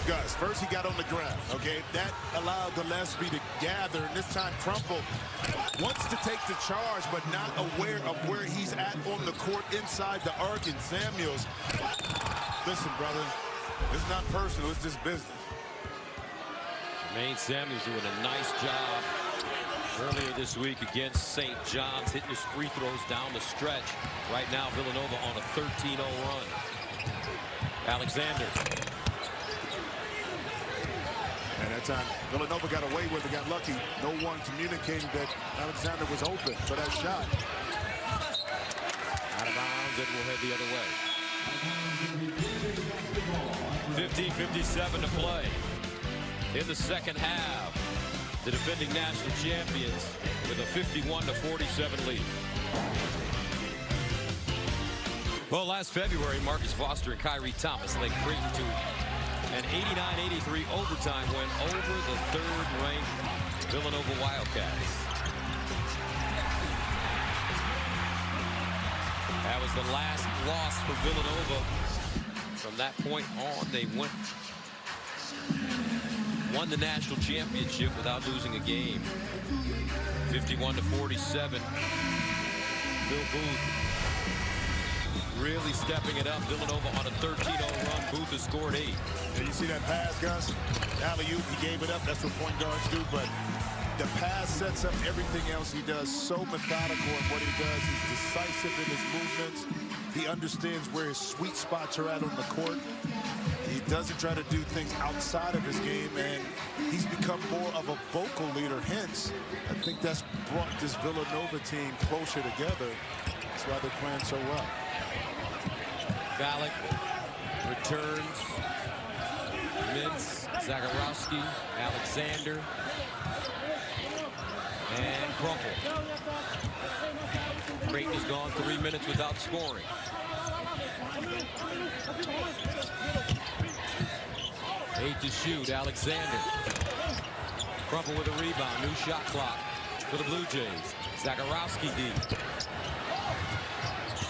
Gus, first he got on the ground, okay? That allowed Gillespie to gather, and this time Crumple wants to take the charge, but not aware of where he's at on the court inside the arc. And Samuels, listen, brother, it's not personal, it's just business. Jermaine Samuels doing a nice job earlier this week against St. John's, hitting his free throws down the stretch. Right now, Villanova on a 13-0 run. Alexander. And that time, Villanova got away with it, got lucky. No one communicated that Alexander was open for that shot. Out of bounds, and will head the other way. 15:57 to play. In the second half, the defending national champions with a 51-47 lead. Well, last February, Marcus Foster and Kyrie Thomas led Creighton to an 89-83 overtime win over the third-ranked Villanova Wildcats. That was the last loss for Villanova. From that point on, they won the national championship without losing a game. 51-47. Bill Booth really stepping it up. Villanova on a 13-0 run. Booth has scored 8. And you see that pass, Gus? Alley-oop, he gave it up. That's what point guards do. But the pass sets up everything else he does. So methodical in what he does. He's decisive in his movements. He understands where his sweet spots are at on the court. He doesn't try to do things outside of his game, and he's become more of a vocal leader. Hence, I think that's brought this Villanova team closer together. That's why they're playing so well. Ballack returns. Mintz, Zagorowski, Alexander, and Crumple. Creighton has gone 3 minutes without scoring. Eight to shoot. Alexander. Crumple with a rebound. New shot clock for the Blue Jays. Zagorowski deep.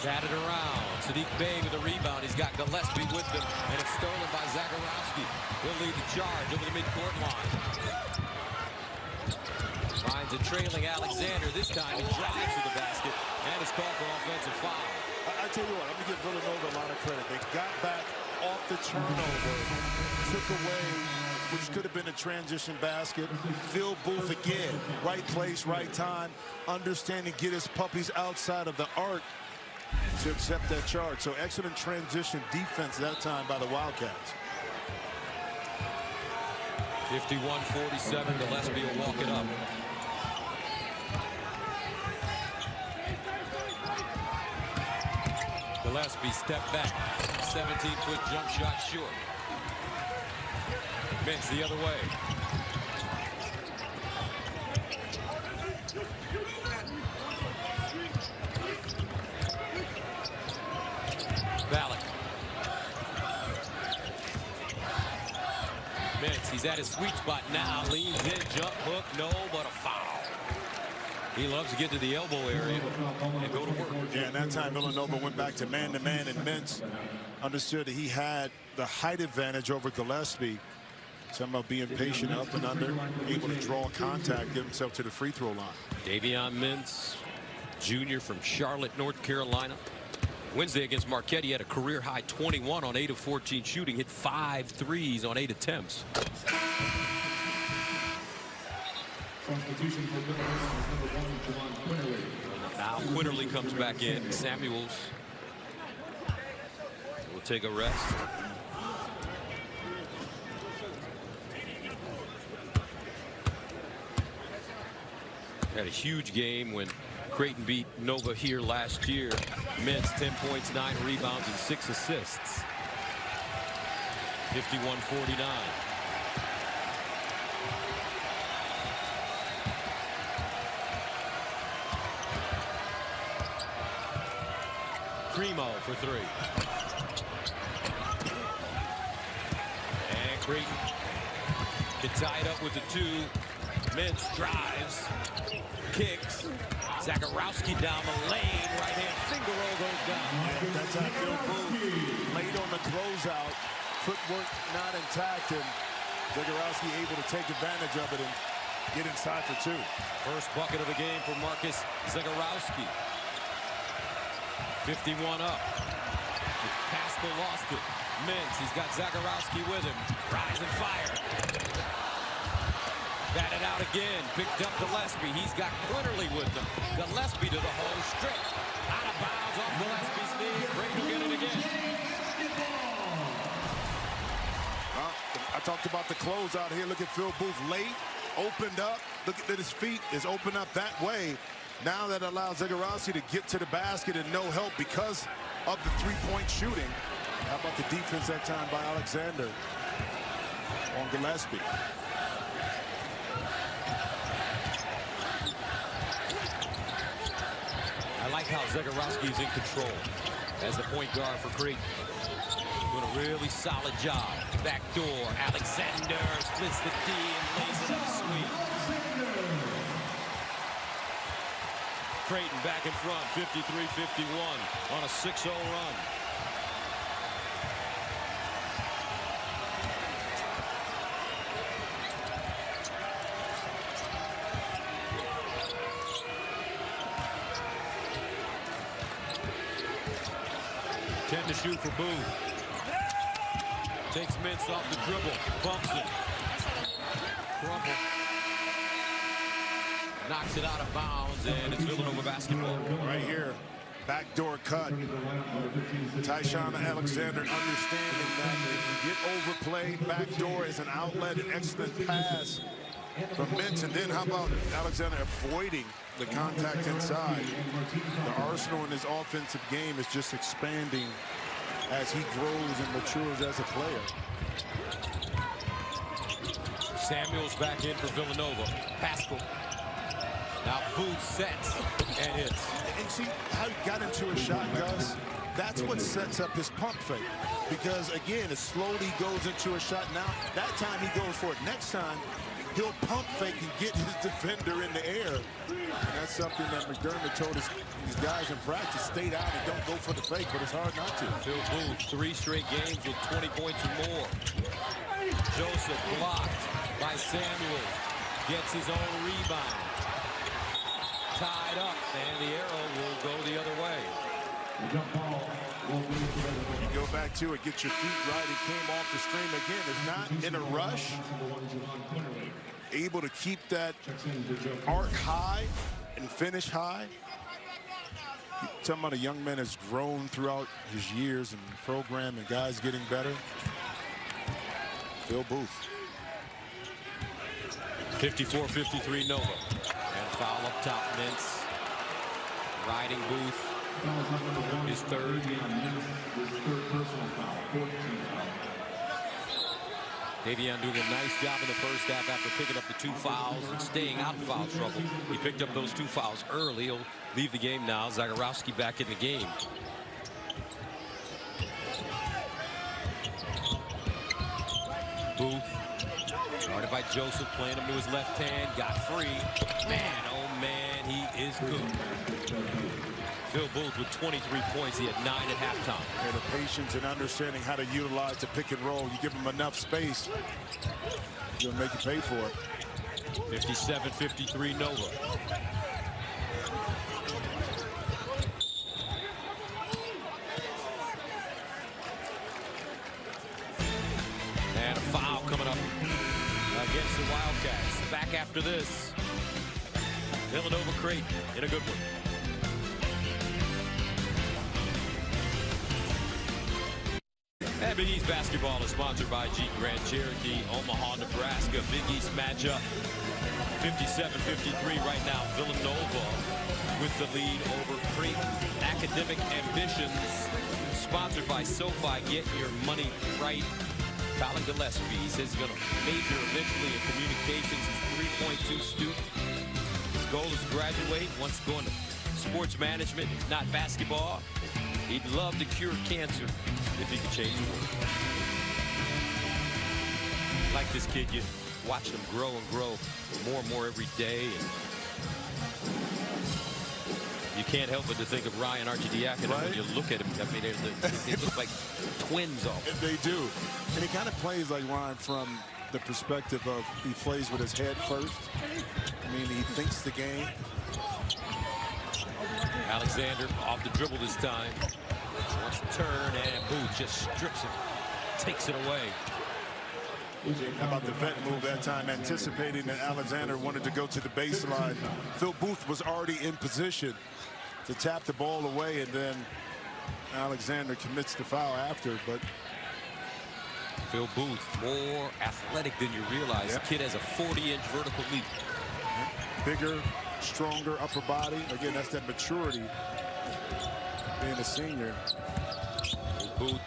Batted around. Sadiq Bey with a rebound. He's got Gillespie with him, and it's stolen by Zagorowski. He'll lead the charge over the midcourt line. Finds a trailing Alexander. This time he drives to the basket, and is called for offensive foul. I tell you what, I'm going to give Villanova a lot of credit. They got back off the turnover, took away, which could have been a transition basket. Phil Booth again, right place, right time, understanding, get his puppies outside of the arc to accept that charge. So excellent transition defense that time by the Wildcats. 51-47, Gillespie will walk it up. Gillespie step back, 17-foot jump shot short. Mintz the other way. Ballack. Mintz, he's at his sweet spot now, leans in, jump hook, no, but a foul. He loves to get to the elbow area and go to work. Yeah, and that time Villanova went back to man-to-man, and Mintz understood that he had the height advantage over Gillespie. Talking about being patient up and under, able to draw contact, get himself to the free throw line. Davion Mintz, junior from Charlotte, North Carolina. Wednesday against Marquette, he had a career-high 21 on 8 of 14 shooting, hit 5 threes on 8 attempts. Now Quinterly comes back in. Samuels will take a rest. Had a huge game when Creighton beat Nova here last year. Mintz 10 points, 9 rebounds, and 6 assists. 51-49. Primo for 3. And Creighton can tie it up with the 2. Mintz drives, kicks. Zagarowski down the lane. Right-hand finger roll goes down. Yeah, that's how Phil Booth late on the closeout. Footwork not intact, and Zagarowski able to take advantage of it and get inside for 2. First bucket of the game for Marcus Zagarowski. 51 up. Pascal lost it. Mintz, he's got Zagarowski with him. Rise and fire. Batted out again. Picked up Gillespie. He's got Quinterly with him. Gillespie to the hole. Straight out of bounds off Gillespie's knee. Creighton will get it again. I talked about the closeout here. Look at Phil Booth late. Opened up. Look at his feet is opened up that way. Now that allows Zagarowski to get to the basket and no help because of the three-point shooting. How about the defense that time by Alexander on Gillespie? I like how Zagarowski is in control as the point guard for Creighton. Doing a really solid job. Back door, Alexander splits the D and lays it up sweet. Creighton back in front, 53-51 on a 6-0 run. Ten to shoot for Booth. Takes Mintz off the dribble, bumps it. Crumble. Knocks it out of bounds, and it's Villanova basketball. Right here, backdoor cut. Tyshawn Alexander understanding that if you get overplayed, backdoor is an outlet, an excellent pass from Mintz. And then how about Alexander avoiding the contact inside? The arsenal in his offensive game is just expanding as he grows and matures as a player. Samuels back in for Villanova. Pascal. Now Booth sets and hits. And see how he got into a shot, Gus? That's what sets up his pump fake. Because, again, it slowly goes into a shot. Now, that time he goes for it. Next time, he'll pump fake and get his defender in the air. And that's something that McDermott told his guys in practice. Stay down and don't go for the fake, but it's hard not to. Phil Booth, 3 straight games with 20 points or more. Joseph blocked by Samuels. Gets his own rebound. Tied up, and the arrow will go the other way. You go back to it, get your feet right. He came off the stream again. Is not in a rush. Able to keep that arc high and finish high. Talking about a young man has grown throughout his years in the program and guys getting better. Phil Booth. 54-53 Nova. And foul up top, Mintz. Riding Booth. His third. Davion doing a nice job in the first half after picking up the 2 fouls and staying out of foul trouble. He picked up those 2 fouls early. He'll leave the game now. Zagarowski back in the game. Booth. Started by Joseph, playing him to his left hand. Got free. Man, oh man, he is good. Phil Booth with 23 points. He had 9 at halftime. And the patience and understanding how to utilize the pick and roll. You give him enough space, you'll make you pay for it. 57-53 Nova. And a foul coming up against the Wildcats. Back after this. Villanova Creighton in a good one. And Big East basketball is sponsored by Jeep Grand Cherokee, Omaha, Nebraska. Big East matchup 57-53 right now. Villanova with the lead over Creighton. Academic Ambitions, sponsored by SoFi. Get your money right. Colin Gillespie, he says he's going to major eventually in communications. He's 3.2 student. His goal is to graduate. Wants to go into sports management, not basketball. He'd love to cure cancer if he could change the world. Like this kid, you watch him grow and grow more and more every day. And you can't help but to think of Ryan Archidiakon when you look at him. I mean, they look like twins almost. They do. And he kind of plays like Ryan from the perspective of he plays with his head first. I mean, he thinks the game. Alexander off the dribble this time. Wants to turn, and Booth just strips him, takes it away. How about the vet move that time, anticipating that Alexander wanted to go to the baseline. Phil Booth was already in position to tap the ball away, and then Alexander commits the foul after. But Phil Booth, more athletic than you realize. The kid has a 40-inch vertical leap. Bigger, stronger upper body. Again, that's that maturity being a senior. Booth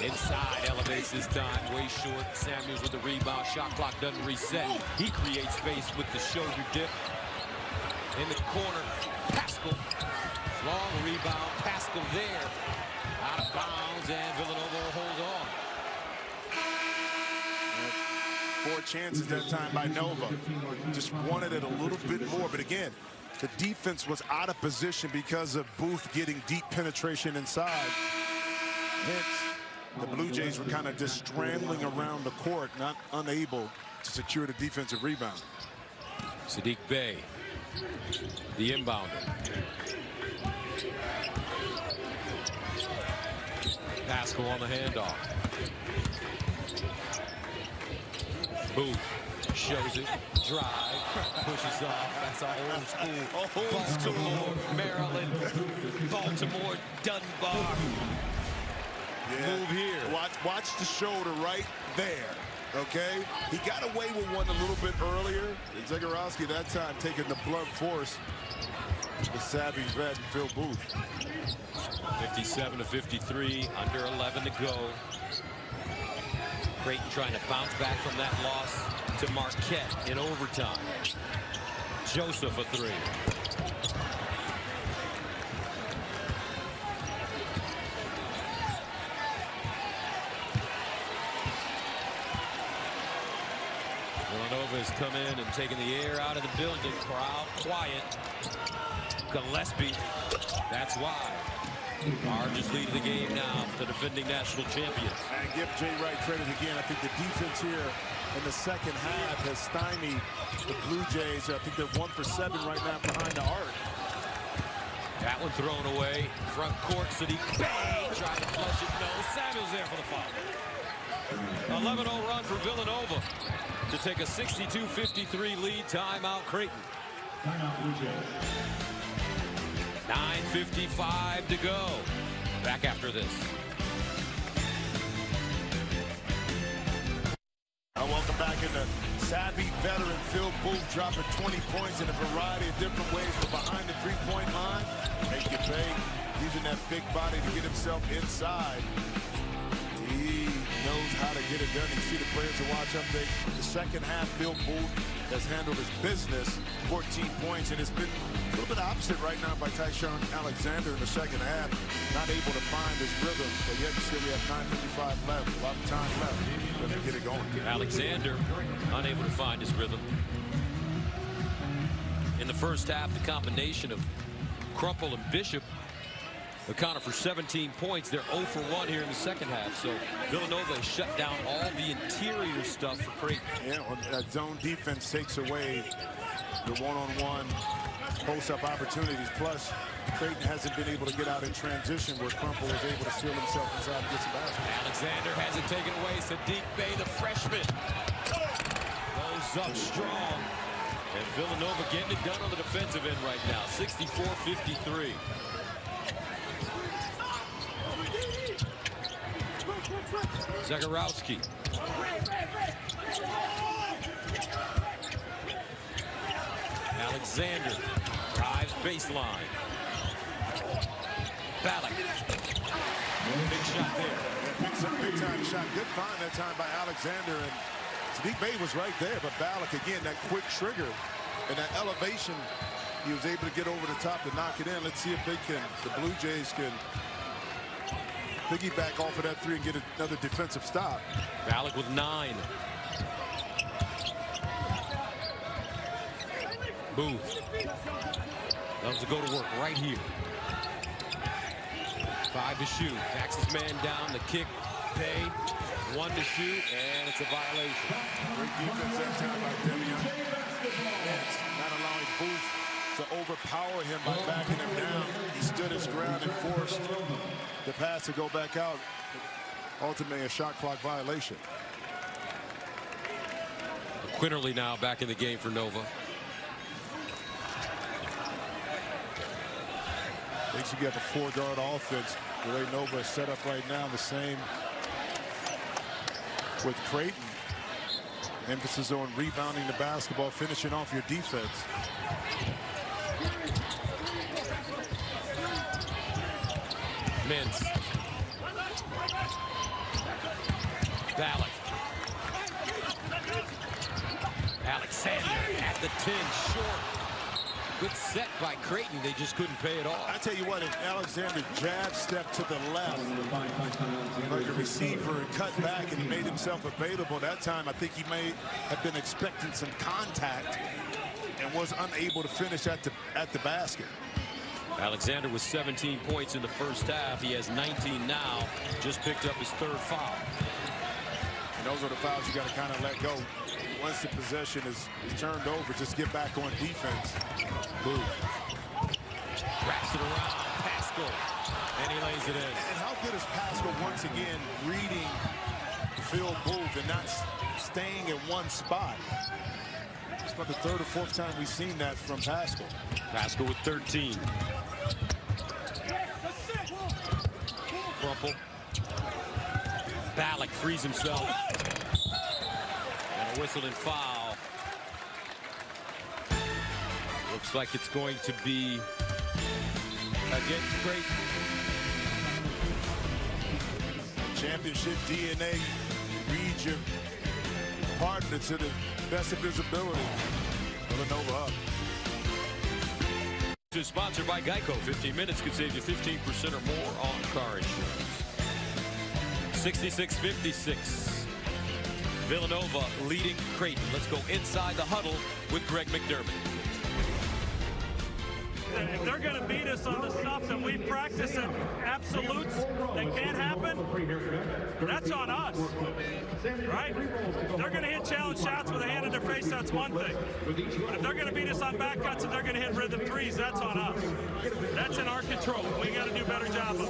inside, elevates this time, way short. Samuels with the rebound. Shot clock doesn't reset. He creates space with the shoulder dip. In the corner, Pascal. Long rebound, Pascal there. Out of bounds, and Villanova will hold on. 4 chances that time by Nova. Just wanted it a little bit more. But again, the defense was out of position because of Booth getting deep penetration inside. Hence, the Blue Jays were kind of just scrambling around the court, not unable to secure the defensive rebound. Sadiq Bey, the inbounder. Pascal on the handoff. Booth shows it, drive, pushes off. That's all old school. Baltimore, Maryland, Baltimore, Dunbar. Move here. Watch the shoulder right there. Okay, he got away with one a little bit earlier. Zagorowski that time taking the blunt force. The savvy vet, Phil Booth. 57-53, under 11 to go. Creighton trying to bounce back from that loss to Marquette in overtime. Joseph a three. Villanova has come in and taken the air out of the building. Crowd quiet. Gillespie, that's why. Largest lead of the game now, the defending national champions. And give Jay Wright credit again. I think the defense here in the second half has stymied the Blue Jays. I think they're 1 for 7 right now behind the arc. That one thrown away. Front court, Sadiq Bey trying to flush it. No, Samuels there for the foul. 11-0 run for Villanova to take a 62-53 lead. Timeout Creighton. 9:55 to go. Back after this. Welcome back in the savvy veteran Phil Booth dropping 20 points in a variety of different ways from behind the three-point line. Make you pay, using that big body to get himself inside. He knows how to get it done. You see the players to watch up there. The second half, Phil Booth has handled his business. 14 points, and it's been a little bit opposite right now by Tyshawn Alexander in the second half. Not able to find his rhythm, but yet still we have 9:55 left. A lot of time left. Let get it going. Alexander unable to find his rhythm. In the first half, the combination of Crumple and Bishop accounted for 17 points. They're 0 for 1 here in the second half. So Villanova has shut down all the interior stuff for Creighton. Yeah, well, that zone defense takes away the one-on-one post-up opportunities. Plus, Creighton hasn't been able to get out in transition where Crumple was able to seal himself inside and get some basket. Alexander has it taken away. Sadiq Bey, the freshman, goes up strong. And Villanova getting it done on the defensive end right now. 64-53. Zagorowski. Alexander drives baseline. Ballack. Big shot there. Big time shot. Good find that time by Alexander. And Sadiq Bey was right there. But Ballack, again, that quick trigger and that elevation, he was able to get over the top to knock it in. Let's see if they can, the Blue Jays can piggyback off of that three and get another defensive stop. Ballack with 9. Booth loves to go to work right here. 5 to shoot. Backs his man down. The kick. Pay. 1 to shoot, and it's a violation. Great defense that time by Villanova. Not allowing Booth to overpower him by backing him down. He stood his ground and forced the pass to go back out. Ultimately, a shot clock violation. Quinterly now back in the game for Nova. Thinks you get a 4-guard offense. The way Nova is set up right now, the same with Creighton. Emphasis on rebounding the basketball, finishing off your defense. Mintz. Ballack. Alexander at the 10, short. Good set by Creighton. They just couldn't pay it off. I tell you what, if Alexander jab stepped to the left, like a receiver, and cut back and he made himself available that time, I think he may have been expecting some contact and was unable to finish at the basket. Alexander with 17 points in the first half. He has 19 now. Just picked up his 3rd foul. And those are the fouls you got to kind of let go. Once the possession is turned over, just get back on defense. Booth. Wraps it around. Pascal. And he lays it in. And how good is Pascal once again reading Phil Booth and not staying in one spot? It's about the 3rd or 4th time we've seen that from Pascal. Pascal with 13. Crumple. Ballack frees himself. And a whistle and foul. Looks like it's going to be against Creighton. Championship DNA. Read your partner to the best of his ability. Villanova up. Is sponsored by Geico. 15 minutes could save you 15% or more on car insurance. 66-56. Villanova leading Creighton. Let's go inside the huddle with Greg McDermott. If they're going to beat us on the stuff that we practice at absolutes that can't happen, that's on us, right? If they're going to hit challenge shots with a hand in their face, that's one thing. But if they're going to beat us on back cuts and they're going to hit rhythm threes, that's on us. That's in our control. We got to do a better job of it.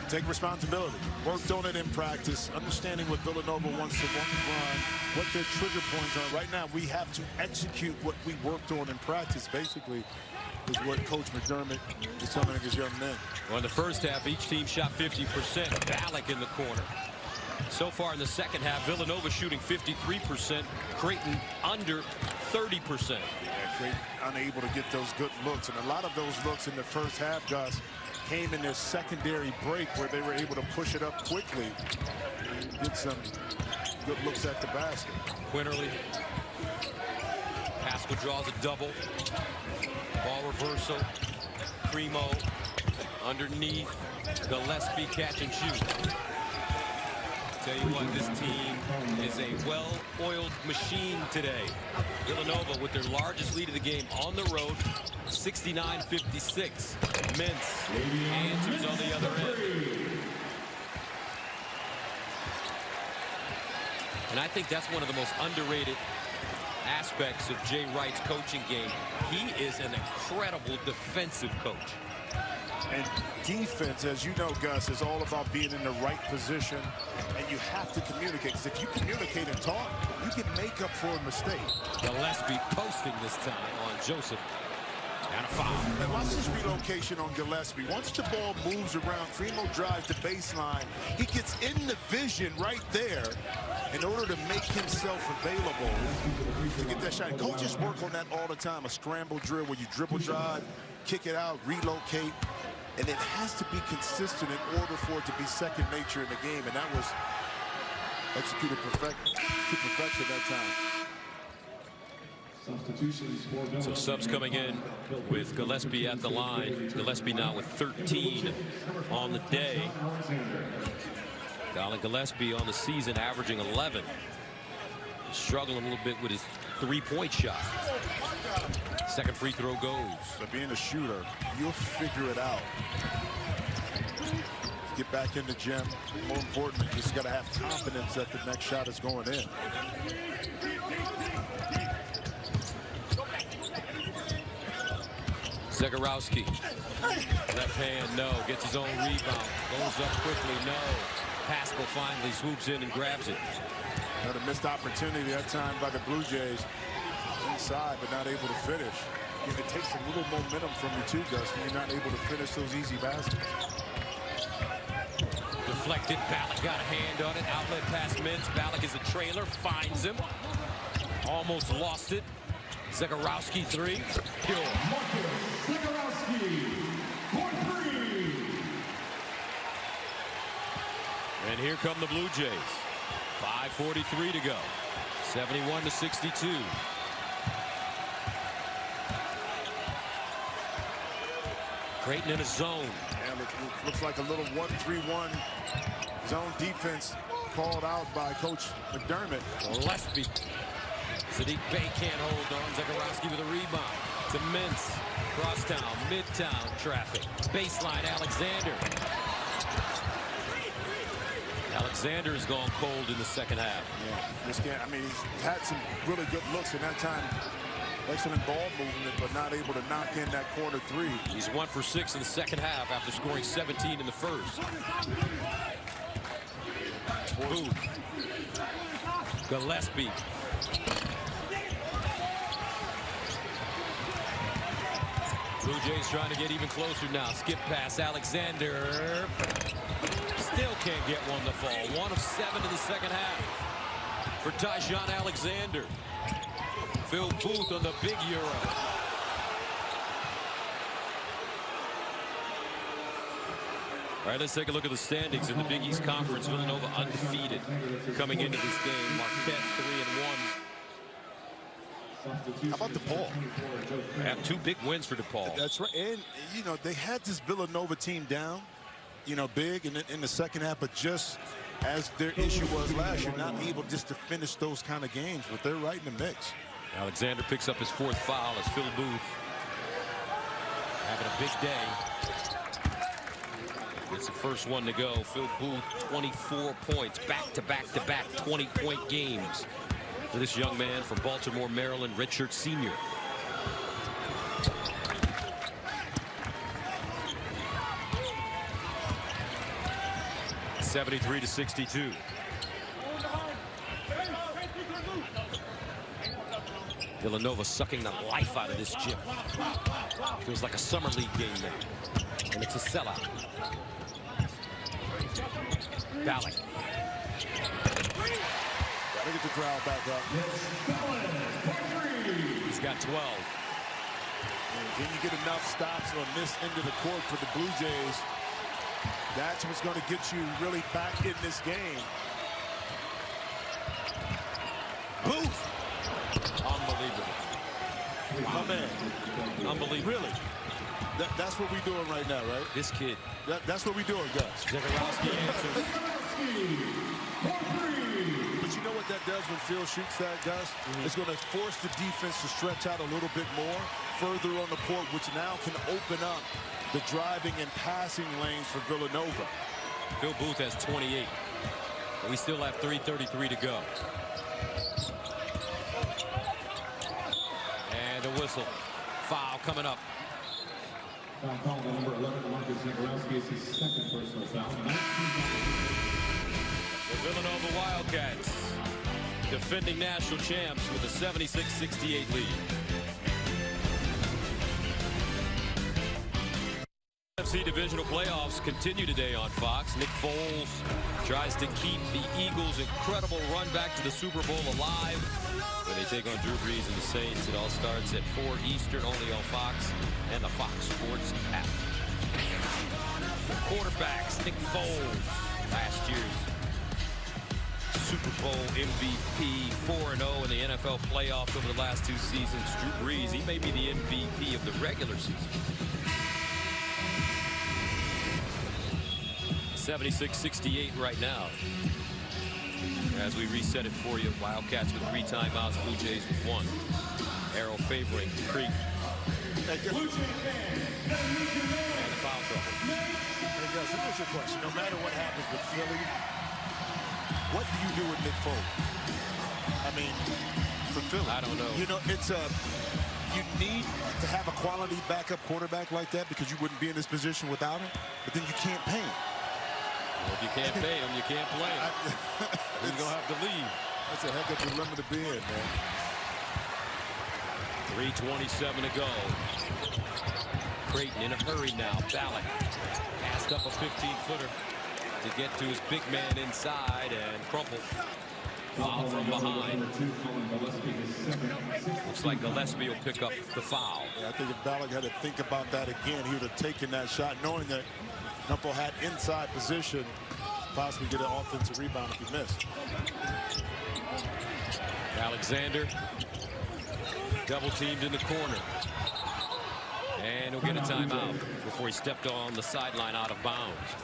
Take responsibility. Worked on it in practice. Understanding what Villanova wants to run, what their trigger points are. Right now, we have to execute what we worked on in practice, basically, is what Coach McDermott is telling his young men. Well, in the first half, each team shot 50%. Ballack in the corner. So far in the second half, Villanova shooting 53%. Creighton under 30%. Yeah, Creighton unable to get those good looks. And a lot of those looks in the first half, Gus, came in their secondary break where they were able to push it up quickly and get some good looks at the basket. Quinterly. Pascal draws a double. Ball reversal. Primo underneath. Gillespie catch and shoot. Tell you what, this team is a well-oiled machine today. Villanova with their largest lead of the game on the road, 69-56. Mintz answers on the other end. And I think that's one of the most underrated aspects of Jay Wright's coaching game. He is an incredible defensive coach. And defense, as you know, Gus, is all about being in the right position, and you have to communicate. Because if you communicate and talk, you can make up for a mistake. Gillespie posting this time on Joseph. And a foul. And watch this relocation on Gillespie. Once the ball moves around, Primo drives the baseline. He gets in the vision right there in order to make himself available to get that shot. Coaches work on that all the time, a scramble drill where you dribble drive, kick it out, relocate, and it has to be consistent in order for it to be second nature in the game, and that was executed to perfection that time. So subs coming in with Gillespie at the line. Gillespie now with 13 on the day. Colin Gillespie on the season averaging 11. Struggling a little bit with his three-point shot. Second free throw goes. So being a shooter, you'll figure it out. Get back in the gym. More importantly, you just got to have confidence that the next shot is going in. Zegarowski, left hand, no. Gets his own rebound. Goes up quickly, no. Pascal finally swoops in and grabs it. Had a missed opportunity that time by the Blue Jays. Inside, but not able to finish. It takes a little momentum from you too, Gus, when you're not able to finish those easy baskets. Deflected, Ballack got a hand on it. Outlet pass Mintz. Ballack is a trailer, finds him. Almost lost it. Zegarowski three. Pure. And here come the Blue Jays. 5:43 to go. 71-62. Creighton in a zone. And it looks like a little 1-3-1 zone defense called out by Coach McDermott. Gillespie. Sadiq Bey can't hold on. Zegarowski with a rebound to Mintz. Crosstown, midtown traffic. Baseline, Alexander. Alexander has gone cold in the second half. Yeah, this game, I mean, he's had some really good looks in that time. Excellent ball movement, but not able to knock in that corner three. He's 1 for 6 in the second half after scoring 17 in the first. Booth. Gillespie. Blue Jays trying to get even closer now. Skip pass, Alexander. Still can't get one to fall. 1 of 7 in the second half for Tyshawn Alexander. Phil Booth on the big Euro. All right, let's take a look at the standings in the Big East Conference. Villanova undefeated coming into this game. Marquette 3-1. How about DePaul? Have 2 big wins for DePaul. That's right. And, you know, they had this Villanova team down, you know, big in the second half, but just as their issue was last year, not able just to finish those kind of games, but they're right in the mix. Alexander picks up his 4th foul as Phil Booth having a big day. It's the first one to go. Phil Booth, 24 points, back-to-back-to-back 20-point games for this young man from Baltimore, Maryland, redshirt senior. (73-62). Villanova sucking the life out of this gym. Feels like a summer league game now. And it's a sellout. Ballack. Gotta get the crowd back up. He's got 12. And then you get enough stops on this end of the court for the Blue Jays. That's what's going to get you really back in this game. Booth. Unbelievable. My man. Unbelievable. Really? That's what we're doing right now, right? This kid. That's what we're doing, Gus. Zegarowski answers. But you know what that does when Phil shoots that, Gus? It's going to force the defense to stretch out a little bit more further on the court, which now can open up the driving and passing lanes for Villanova. Phil Booth has 28. We still have 3:33 to go. And a whistle. Foul coming up. Foul call on number 11, Marcus Zegarowski, is his 2nd personal foul. The Villanova Wildcats, defending national champs with a 76-68 lead. NFC divisional playoffs continue today on Fox. Nick Foles tries to keep the Eagles' incredible run back to the Super Bowl alive when they take on Drew Brees and the Saints. It all starts at 4 Eastern, only on Fox and the Fox Sports app. Quarterbacks, Nick Foles, last year's Super Bowl MVP, 4-0 in the NFL playoffs over the last 2 seasons. Drew Brees, he may be the MVP of the regular season. 76-68 right now. As we reset it for you, Wildcats with 3 timeouts, Blue Jays with 1. Arrow favoring Creighton. And the foul trouble. Hey guys, here's your question. No matter what happens with Philly, what do you do with Nick Foles? I mean, for Philly, I don't know. You know, you need to have a quality backup quarterback like that because you wouldn't be in this position without him. But then you can't pay him. Well, if you can't pay him, you can't play him. He's gonna have to leave. That's a heck of a dilemma to be in, man. 3:27 to go. Creighton in a hurry now. Ballot passed up a 15-footer to get to his big man inside and crumple. Foul from behind. Looks like Gillespie will pick up the foul. Yeah, I think if Ballot had to think about that again, he would have taken that shot, knowing that Knuckle had inside position, possibly get an offensive rebound if he missed. Alexander double teamed in the corner. And he'll get a timeout before he stepped on the sideline out of bounds.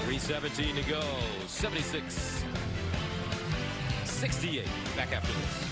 3:17 to go. 76-68. Back after this.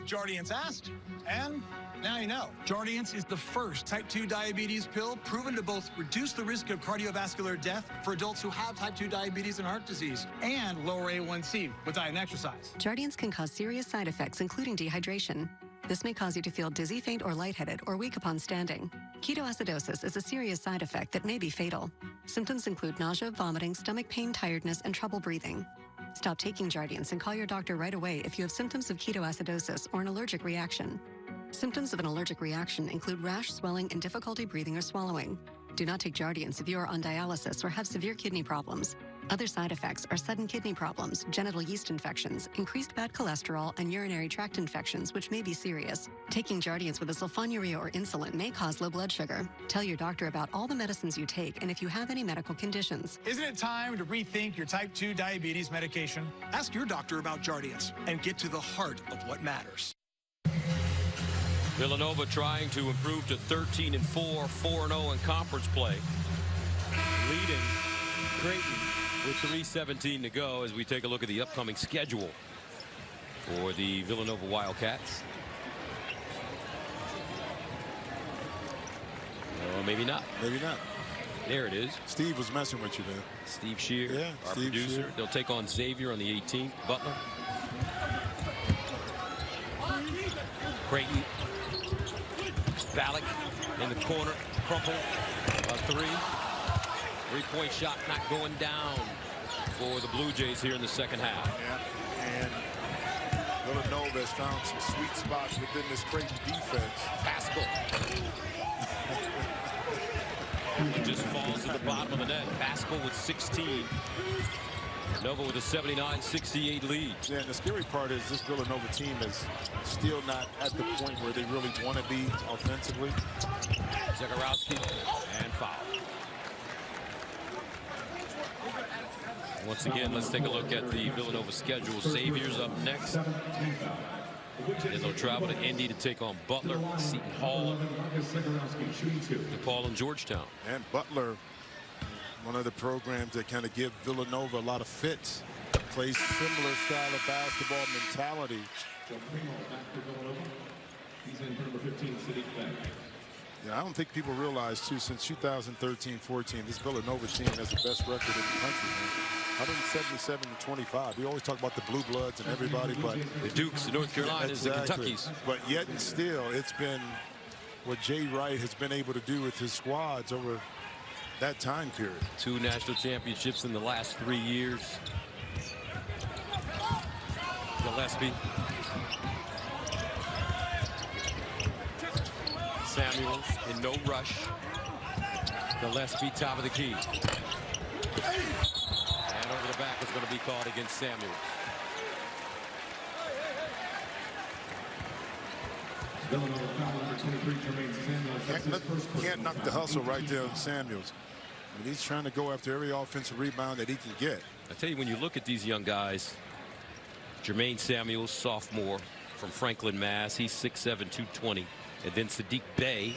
Jardiance asked, and now you know. Jardiance is the first type 2 diabetes pill proven to both reduce the risk of cardiovascular death for adults who have type 2 diabetes and heart disease and lower A1C with diet and exercise. Jardiance can cause serious side effects, including dehydration. This may cause you to feel dizzy, faint, or lightheaded, or weak upon standing. Ketoacidosis is a serious side effect that may be fatal. Symptoms include nausea, vomiting, stomach pain, tiredness, and trouble breathing. Stop taking Jardiance and call your doctor right away if you have symptoms of ketoacidosis or an allergic reaction. Symptoms of an allergic reaction include rash, swelling, and difficulty breathing or swallowing. Do not take Jardiance if you are on dialysis or have severe kidney problems. Other side effects are sudden kidney problems, genital yeast infections, increased bad cholesterol, and urinary tract infections, which may be serious. Taking Jardiance with a sulfonylurea or insulin may cause low blood sugar. Tell your doctor about all the medicines you take and if you have any medical conditions. Isn't it time to rethink your type 2 diabetes medication? Ask your doctor about Jardiance and get to the heart of what matters. Villanova trying to improve to 13-4, 4-0 in conference play. Leading Creighton with 3:17 to go as we take a look at the upcoming schedule for the Villanova Wildcats. Or maybe not. Maybe not. There it is. Steve was messing with you, man. Steve Shear, yeah, our Steve producer. Shear. They'll take on Xavier on the 18th. Butler. Creighton. Ballack in the corner. Crumple. A 3. 3-point shot not going down for the Blue Jays here in the second half. Yeah, and Villanova has found some sweet spots within this Creighton defense. Pascal. It just falls to the bottom of the net. Pascal with 16. Nova with a 79-68 lead. Yeah, and the scary part is this Villanova team is still not at the point where they really want to be offensively. Zegarowski and foul. Once again, let's take a look at the Villanova schedule. Xavier's up next. Then they'll travel to Indy to take on Butler, Seton Hall, DePaul, and Georgetown. And Butler, one of the programs that kind of give Villanova a lot of fits. Plays similar style of basketball mentality. Yeah, I don't think people realize, too, since 2013-14, this Villanova team has the best record in the country, man. 177-25. We always talk about the Blue Bloods and everybody, but the Dukes, the North Carolinas, exactly. the Kentuckys. But yet and still, it's been what Jay Wright has been able to do with his squads over that time period. 2 national championships in the last 3 years. Gillespie. Samuels in no rush. Gillespie, top of the key. And over the back is going to be called against Samuels. Can't knock the hustle right there on Samuels. I mean, he's trying to go after every offensive rebound that he can get. I tell you, when you look at these young guys, Jermaine Samuels, sophomore from Franklin, Mass. He's 6'7", 220. And then Sadiq Bey,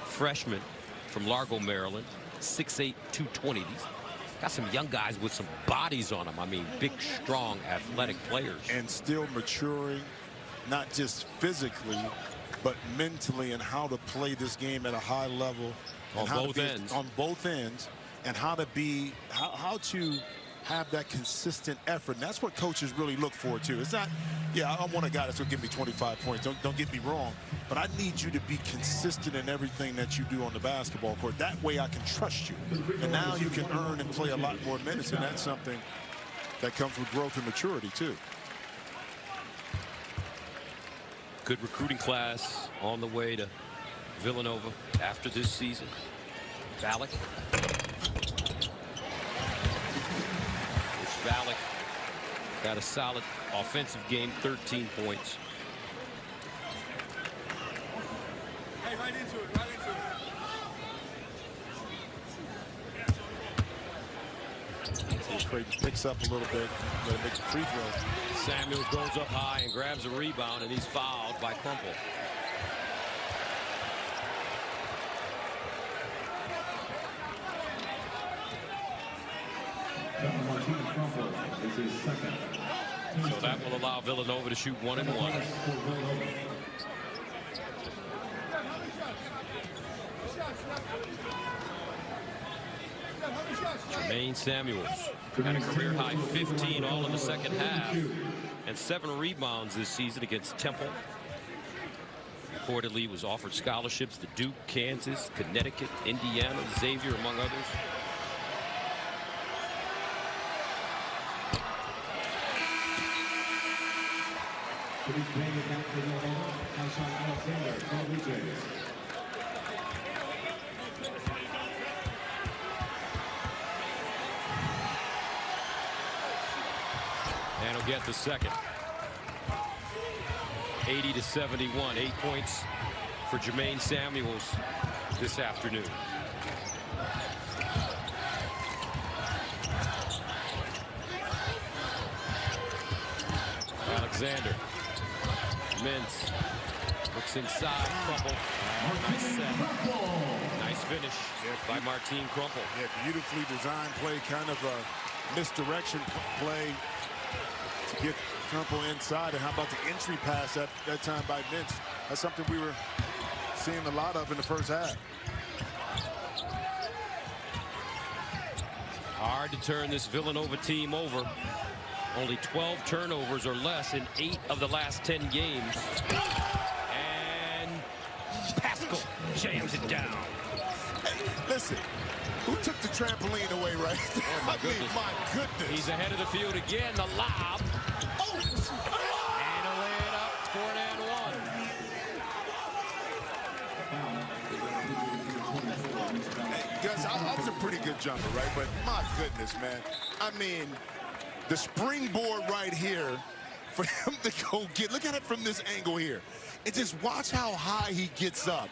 freshman from Largo, Maryland, 6'8", 220. He's got some young guys with some bodies on them. I mean, big, strong, athletic players. And still maturing, not just physically, but mentally, and how to play this game at a high level. On both ends. On both ends, and how to be, how to have that consistent effort. And that's what coaches really look for too. It's not, yeah, I want a guy that's gonna give me 25 points. Don't get me wrong, but I need you to be consistent in everything that you do on the basketball court. That way I can trust you. And now you can earn and play a lot more minutes, and that's something that comes with growth and maturity too. Good recruiting class on the way to Villanova after this season. Valak. Valak got a solid offensive game, 13 points. Hey, right into it, right into it. Creighton picks up a little bit, but makes a free throw. Samuels goes up high and grabs a rebound, and he's fouled by Crumple. So that will allow Villanova to shoot 1 and 1. Jermaine Samuels had a career high 15 all in the second half and 7 rebounds this season against Temple. Reportedly was offered scholarships to Duke, Kansas, Connecticut, Indiana, Xavier, among others. And he'll get the second. 80-71, 8 points for Jermaine Samuels this afternoon. Alexander. Mintz looks inside. Crumple. Nice set. Nice finish by Martin Crumple. Yeah, beautifully designed play, kind of a misdirection play to get Crumple inside. And how about the entry pass that time by Mintz? That's something we were seeing a lot of in the first half. Hard to turn this Villanova team over. Only 12 turnovers or less in 8 of the last 10 games. And Pascal jams it down. Hey, listen, who took the trampoline away right there? Oh, my goodness. My goodness. He's ahead of the field again. The lob. Oh. And he'll lay it up for an and one. Hey, Gus, that was a pretty good jumper, right? But my goodness, man. I mean, the springboard right here for him to go get. Look at it from this angle here. And just watch how high he gets up.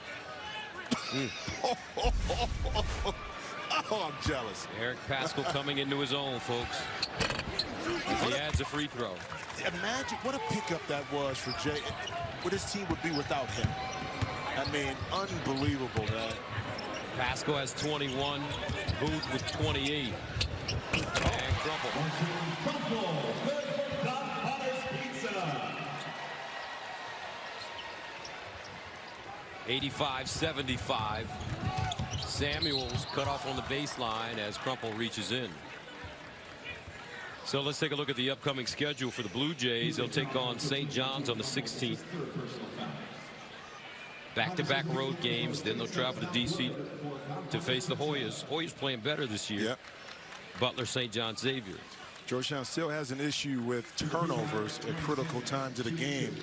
Oh, I'm jealous. Eric Pascal coming into his own, folks. He adds a free throw. Imagine what a pickup that was for Jay. What his team would be without him. I mean, unbelievable, man. Pascal has 21. Booth with 28. And Crumple. 85-75. Samuels cut off on the baseline as Crumple reaches in. So let's take a look at the upcoming schedule for the Blue Jays. They'll take on St. John's on the 16th. Back-to-back road games. Then they'll travel to D.C. to face the Hoyas. Hoyas playing better this year. Yep. Butler, St. John, Xavier. Georgetown still has an issue with turnovers at critical times of the game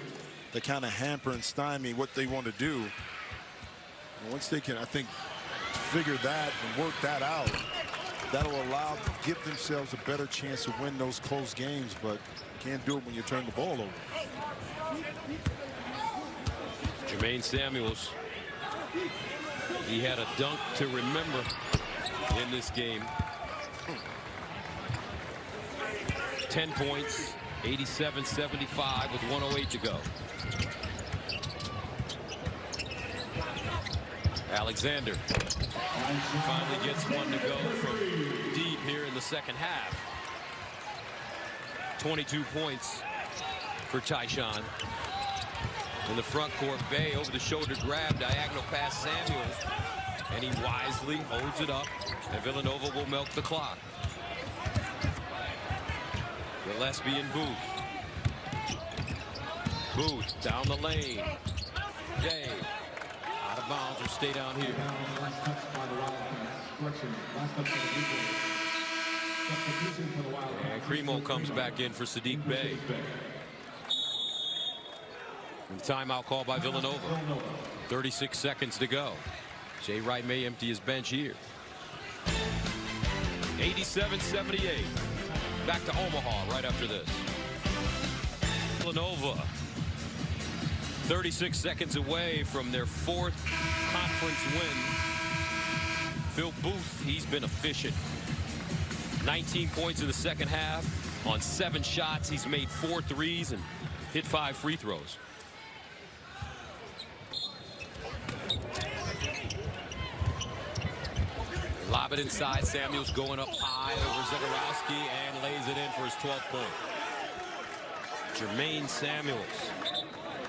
that kind of hamper and stymie what they want to do. Once they can, I think, figure that and work that out, that'll allow give themselves a better chance to win those close games, but can't do it when you turn the ball over. Jermaine Samuels, he had a dunk to remember in this game. 10 points, 87-75 with 1:08 to go. Alexander finally gets one to go from deep here in the second half. 22 points for Tyshawn. In the front court, Bay over the shoulder grab, diagonal pass Samuels, and he wisely holds it up, and Villanova will milk the clock. Gillespie and Booth. Booth down the lane. Day out of bounds, will stay down here. And Cremo comes back in for Sadiq Bey. And timeout called by Villanova. 36 seconds to go. Jay Wright may empty his bench here. 87-78. Back to Omaha right after this. Villanova 36 seconds away from their 4th conference win. Phil Booth, he's been efficient. 19 points in the second half on 7 shots. He's made 4 threes and hit 5 free throws. Lob it inside. Samuels going up high over Zegarowski and lays it in for his 12th point. Jermaine Samuels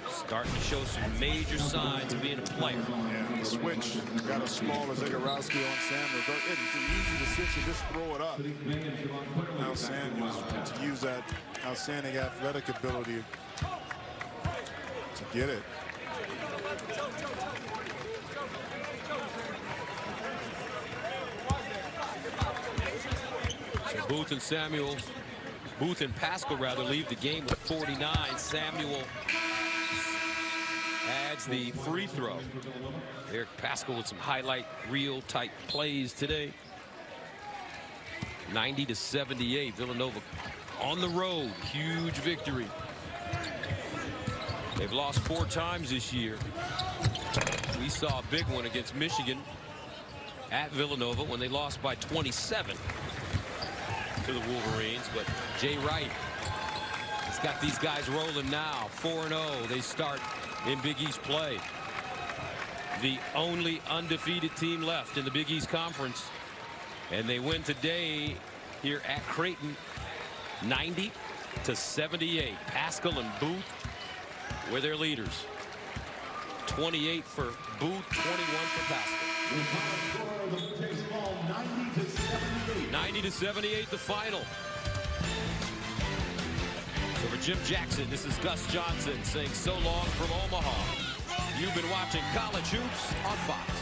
starting to show some major signs of being a player. Yeah, the switch got as small as Zegarowski on Samuels. It's an easy decision, just throw it up. Now Samuels to use that outstanding athletic ability to get it. So Booth and Samuels, Booth and Pascal rather, leave the game with 49. Samuel adds the free throw. Eric Pascal with some highlight reel type plays today. 90-78. Villanova on the road. Huge victory. They've lost 4 times this year. We saw a big one against Michigan at Villanova when they lost by 27 to the Wolverines. But Jay Wright has got these guys rolling now. 4-0. They start in Big East play. The only undefeated team left in the Big East Conference. And they win today here at Creighton, 90-78. Pascal and Booth were their leaders. 28 for Booth, 21 for Pascal. 90-78 the final. So for Jim Jackson, this is Gus Johnson saying so long from Omaha. You've been watching College Hoops on Fox.